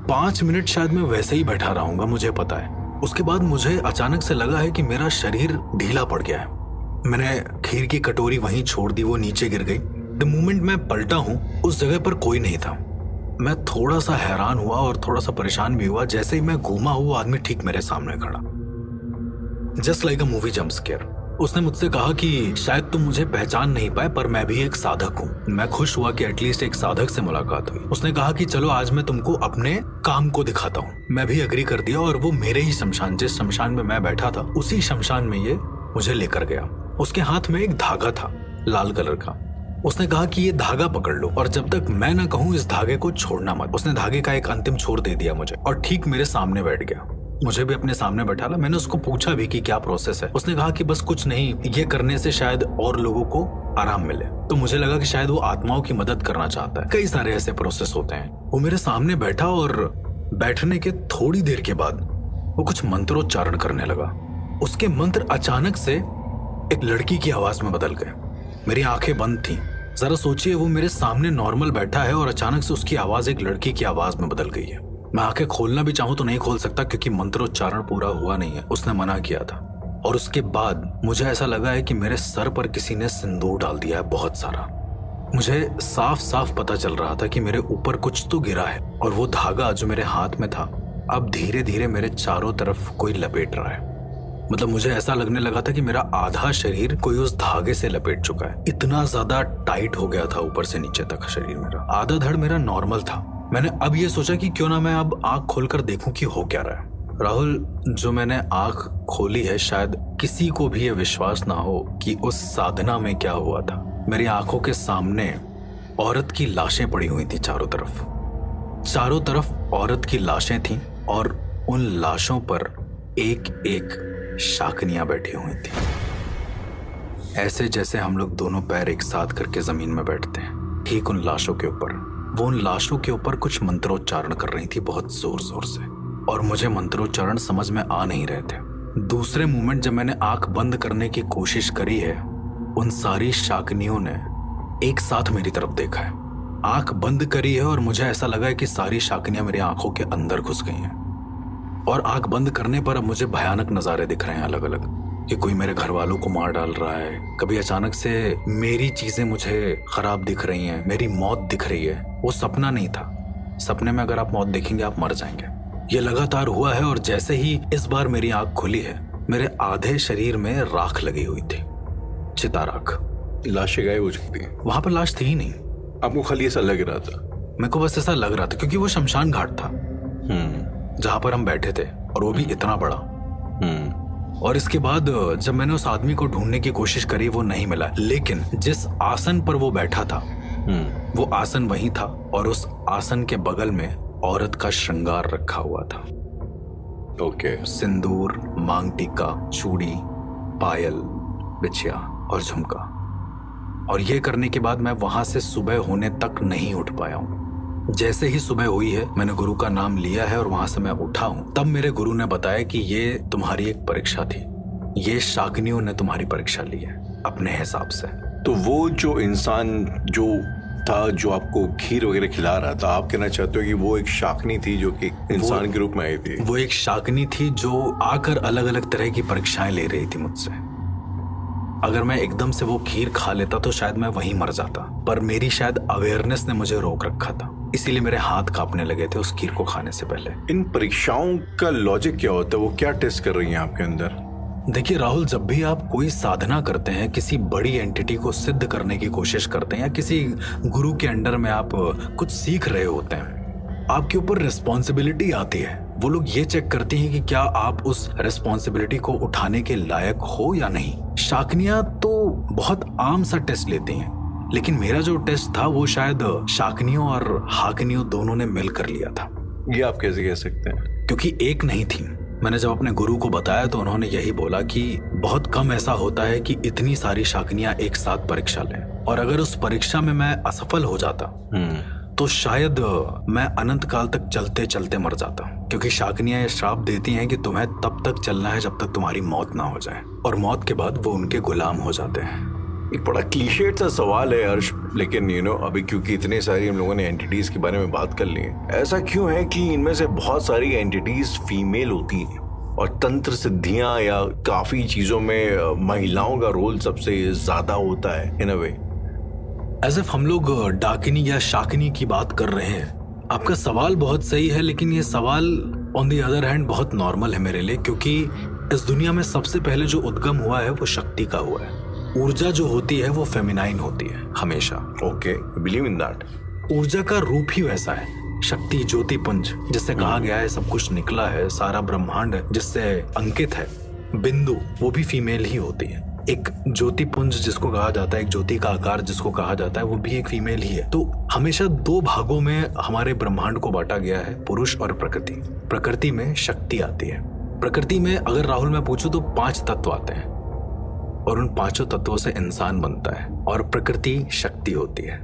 5 मिनट शायद मैं वैसे ही बैठा रहूंगा, मुझे पता है। उसके बाद मुझे अचानक से लगा है कि मेरा शरीर ढीला पड़ गया है। मैंने खीर की कटोरी वहीं छोड़ दी, वो नीचे गिर गई। द मोमेंट मैं पलटा हूँ, उस जगह पर कोई नहीं था। मैं थोड़ा सा हैरान हुआ और थोड़ा सा परेशान भी हुआ। जैसे ही मैं घूमा, वो आदमी ठीक मेरे सामने खड़ा, just like a movie jump scare. उसने मुझसे कहा कि शायद तुम मुझे पहचान नहीं पाए, पर मैं भी एक साधक हूँ। मैं खुश हुआ कि एटलीस्ट एक साधक से मुलाकात हुई। उसने कहा कि चलो आज मैं तुमको अपने काम को दिखाता हूँ। मैं भी एग्री कर दिया और वो मेरे ही शमशान, जिस शमशान में मैं बैठा था, उसी शमशान में ये मुझे लेकर गया। उसके हाथ में एक धागा था, लाल कलर का। उसने कहा कि ये धागा पकड़ लो और जब तक मैं ना कहूँ इस धागे को छोड़ना मत। उसने धागे का एक अंतिम छोर दे दिया मुझे और ठीक मेरे सामने बैठ गया। मुझे भी अपने सामने बैठा ला। मैंने उसको पूछा भी कि क्या प्रोसेस है। उसने कहा कि बस कुछ नहीं, ये करने से शायद और लोगों को आराम मिले। तो मुझे लगा कि शायद वो आत्माओं की मदद करना चाहता है। कई सारे ऐसे प्रोसेस होते हैं। वो मेरे सामने बैठा और बैठने के थोड़ी देर के बाद वो कुछ मंत्रोच्चारण करने लगा। उसके मंत्र अचानक से एक लड़की की आवाज में बदल गए। मेरी आंखें बंद थी। जरा सोचिए, वो मेरे सामने नॉर्मल बैठा है और अचानक से उसकी आवाज एक लड़की की आवाज में बदल गई है। मैं आंखें खोलना भी चाहूं तो नहीं खोल सकता क्योंकि मंत्रोच्चारण पूरा हुआ नहीं है, उसने मना किया था। और उसके बाद मुझे ऐसा लगा है कि मेरे सर पर किसी ने सिंदूर डाल दिया है, बहुत सारा। मुझे साफ साफ पता चल रहा था कि मेरे ऊपर कुछ तो गिरा है और वो धागा जो मेरे हाथ में था अब धीरे धीरे मेरे चारों तरफ कोई लपेट रहा है। मतलब मुझे ऐसा लगने लगा था कि मेरा आधा शरीर कोई उस धागे से लपेट चुका है। इतना ज्यादा टाइट हो गया था ऊपर से नीचे तक शरीर मेरा। आधा धड़ मेरा नॉर्मल था। मैंने अब ये सोचा कि क्यों ना मैं अब आंख खोलकर देखूं कि हो क्या रहा है। राहुल, जो मैंने आंख खोली है, शायद किसी को भी ये विश्वास ना हो कि उस साधना में क्या हुआ था। मेरी आंखों के सामने औरत की लाशें पड़ी हुई थी। चारों तरफ औरत की लाशें थीं और उन लाशों पर एक एक शाकनियां बैठी हुई थी, ऐसे जैसे हम लोग दोनों पैर एक साथ करके जमीन में बैठते हैं। ठीक उन लाशों के ऊपर वो उन लाशों के ऊपर कुछ मंत्रोच्चारण कर रही थी बहुत जोर जोर से, और मुझे मंत्रोच्चारण समझ में आ नहीं रहे थे। दूसरे मोमेंट जब मैंने आंख बंद करने की कोशिश करी है, उन सारी शाकनियों ने एक साथ मेरी तरफ देखा है। आंख बंद करी है और मुझे ऐसा लगा है कि सारी शाकनियां मेरी आंखों के अंदर घुस गई हैं। और आंख बंद करने पर अब मुझे भयानक नजारे दिख रहे हैं अलग अलग, कि कोई मेरे घर वालों को मार डाल रहा है, कभी अचानक से मेरी चीजें मुझे खराब दिख रही हैं, मेरी मौत दिख रही है। वो सपना नहीं था। सपने में अगर आप मौत देखेंगे आप मर जाएंगे। ये लगातार हुआ है और जैसे ही इस बार मेरी आंख खुली है, मेरे आधे शरीर में राख लगी हुई थी, चिता राख। लाशें गायब हो चुकी थी? वहां पर लाश थी ही नहीं। आपको खाली ऐसा लग रहा था? मेरे को बस ऐसा लग रहा था, क्योंकि वो शमशान घाट था जहां पर हम बैठे थे, और वो भी इतना बड़ा। और इसके बाद जब मैंने उस आदमी को ढूंढने की कोशिश करी, वो नहीं मिला। लेकिन जिस आसन पर वो बैठा था वो आसन वही था, और उस आसन के बगल में औरत का श्रृंगार रखा हुआ था। ओके। सिंदूर, मांग टीका, चूड़ी, पायल, बिछिया और झुमका। और ये करने के बाद मैं वहां से सुबह होने तक नहीं उठ पाया हूँ। जैसे ही सुबह हुई है, मैंने गुरु का नाम लिया है और वहां से मैं उठा हूँ। तब मेरे गुरु ने बताया कि ये तुम्हारी एक परीक्षा थी, ये शाकनियों ने तुम्हारी परीक्षा ली है अपने हिसाब से। तो वो जो इंसान जो था, जो आपको खीर वगैरह खिला रहा था, आप कहना चाहते हो कि वो एक शाकनी थी जो कि इंसान के रूप में आई थी? वो एक शाकनी थी जो आकर अलग अलग तरह की परीक्षाएं ले रही थी मुझसे। अगर मैं एकदम से वो खीर खा लेता तो शायद मैं वहीं मर जाता, पर मेरी शायद अवेयरनेस ने मुझे रोक रखा था, इसीलिए मेरे हाथ कांपने लगे थे उस खीर को खाने से पहले। इन परीक्षाओं का लॉजिक क्या होता है? वो क्या टेस्ट कर रही हैं आपके अंदर? देखिए राहुल, जब भी आप कोई साधना करते हैं, किसी बड़ी एंटिटी को सिद्ध करने की कोशिश करते हैं, या किसी गुरु के अंडर में आप कुछ सीख रहे होते हैं, आपके ऊपर रिस्पॉन्सिबिलिटी आती है। वो लोग ये चेक करते हैं कि क्या आप उस रिस्पॉन्सिबिलिटी को उठाने के लायक हो या नहीं। शाकनियां तो बहुत आम सा टेस्ट लेती हैं, लेकिन मेरा जो टेस्ट था वो शायद शाकनियों और हाकनियों दोनों ने मिलकर लिया था। ये आप कैसे कह सकते हैं? क्योंकि एक नहीं थी। मैंने जब अपने गुरु को बताया तो उन्होंने यही बोला कि बहुत कम ऐसा होता है कि इतनी सारी शाकनियां एक साथ परीक्षा लें, और अगर उस परीक्षा में मैं असफल हो जाता तो शायद मैं अनंत काल तक चलते चलते मर जाता, क्योंकि शाकनियां ये श्राप देती हैं कि तुम्हें तब तक चलना है जब तक तुम्हारी मौत ना हो जाए, और मौत के बाद वो उनके गुलाम हो जाते हैं। एक बड़ा क्लीशेड सा सवाल है हर्ष, लेकिन अभी क्योंकि इतने सारी हम लोगों ने एंटिटीज के बारे में बात कर ली है, ऐसा क्यों है कि इनमें से बहुत सारी एंटिटीज फीमेल होती हैं, और तंत्र सिद्धियां या काफी चीजों में महिलाओं का रोल सबसे ज्यादा होता है इन अ वे? एज इफ हम लोग डाकिनी या शाकिनी की बात कर रहे हैं। आपका सवाल बहुत सही है, लेकिन ये सवाल ऑन द अदर हैंड बहुत नॉर्मल है मेरे लिए, क्योंकि इस दुनिया में सबसे पहले जो उद्गम हुआ है वो शक्ति का हुआ है। ऊर्जा जो होती है वो फेमिनाइन होती है हमेशा। Okay, believe in that. ऊर्जा का रूप ही वैसा है। शक्ति, ज्योति पुंज जिससे कहा गया है सब कुछ निकला है, सारा ब्रह्मांड जिससे अंकित है, बिंदु, वो भी फीमेल ही होती है। एक ज्योति पुंज जिसको कहा जाता है, एक ज्योति का आकार जिसको कहा जाता है, वो भी एक फीमेल ही है। तो हमेशा दो भागों में हमारे ब्रह्मांड को बांटा गया है, पुरुष और प्रकृति। प्रकृति में शक्ति आती है। प्रकृति में अगर राहुल मैं पूछूं तो 5 तत्व आते हैं, और उन 5 तत्वों से इंसान बनता है, और प्रकृति शक्ति होती है।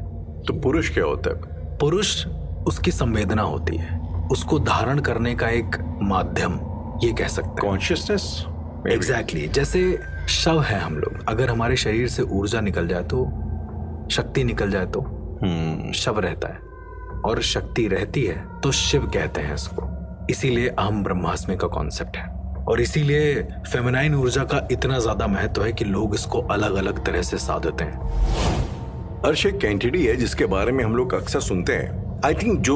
तो पुरुष क्या होता है? पुरुष उसकी संवेदना होती है, उसको धारण करने का एक माध्यम, ये कह सकते हैं। कॉन्शियसनेस? एग्जैक्टली। जैसे शव है हम लोग, अगर हमारे शरीर से ऊर्जा निकल जाए तो, शक्ति निकल जाए तो शव रहता है, और शक्ति रहती है तो शिव कहते हैं इसको। इसीलिए अहम ब्रह्मास्मि का कॉन्सेप्ट है, और इसीलिए फेमिनाइन ऊर्जा का इतना ज्यादा महत्व है कि लोग इसको अलग अलग तरह से साधते हैं। अर्श एक एंटिटी है जिसके बारे में हम लोग अक्सर सुनते हैं। आई थिंक जो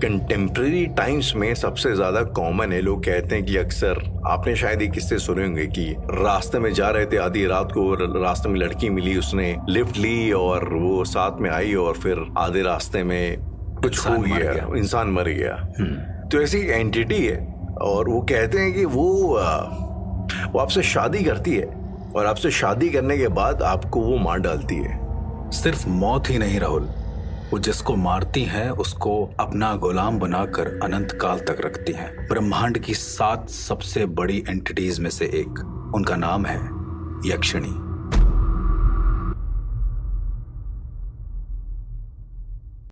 कंटेम्प्रेरी टाइम्स में सबसे ज्यादा कॉमन है। लोग कहते हैं कि अक्सर आपने शायद ये किस्से सुने होंगे कि रास्ते में जा रहे थे, आधी रात को रास्ते में लड़की मिली, उसने लिफ्ट ली और वो साथ में आई, और फिर आधे रास्ते में कुछ हो गया, इंसान मर गया। तो ऐसी एंटिटी है, और वो कहते हैं कि वो आपसे शादी करती है, और आपसे शादी करने के बाद आपको वो मार डालती है। सिर्फ मौत ही नहीं राहुल, वो जिसको मारती हैं उसको अपना गुलाम बनाकर अनंत काल तक रखती हैं। ब्रह्मांड की 7 सबसे बड़ी एंटिटीज में से एक, उनका नाम है यक्षिणी।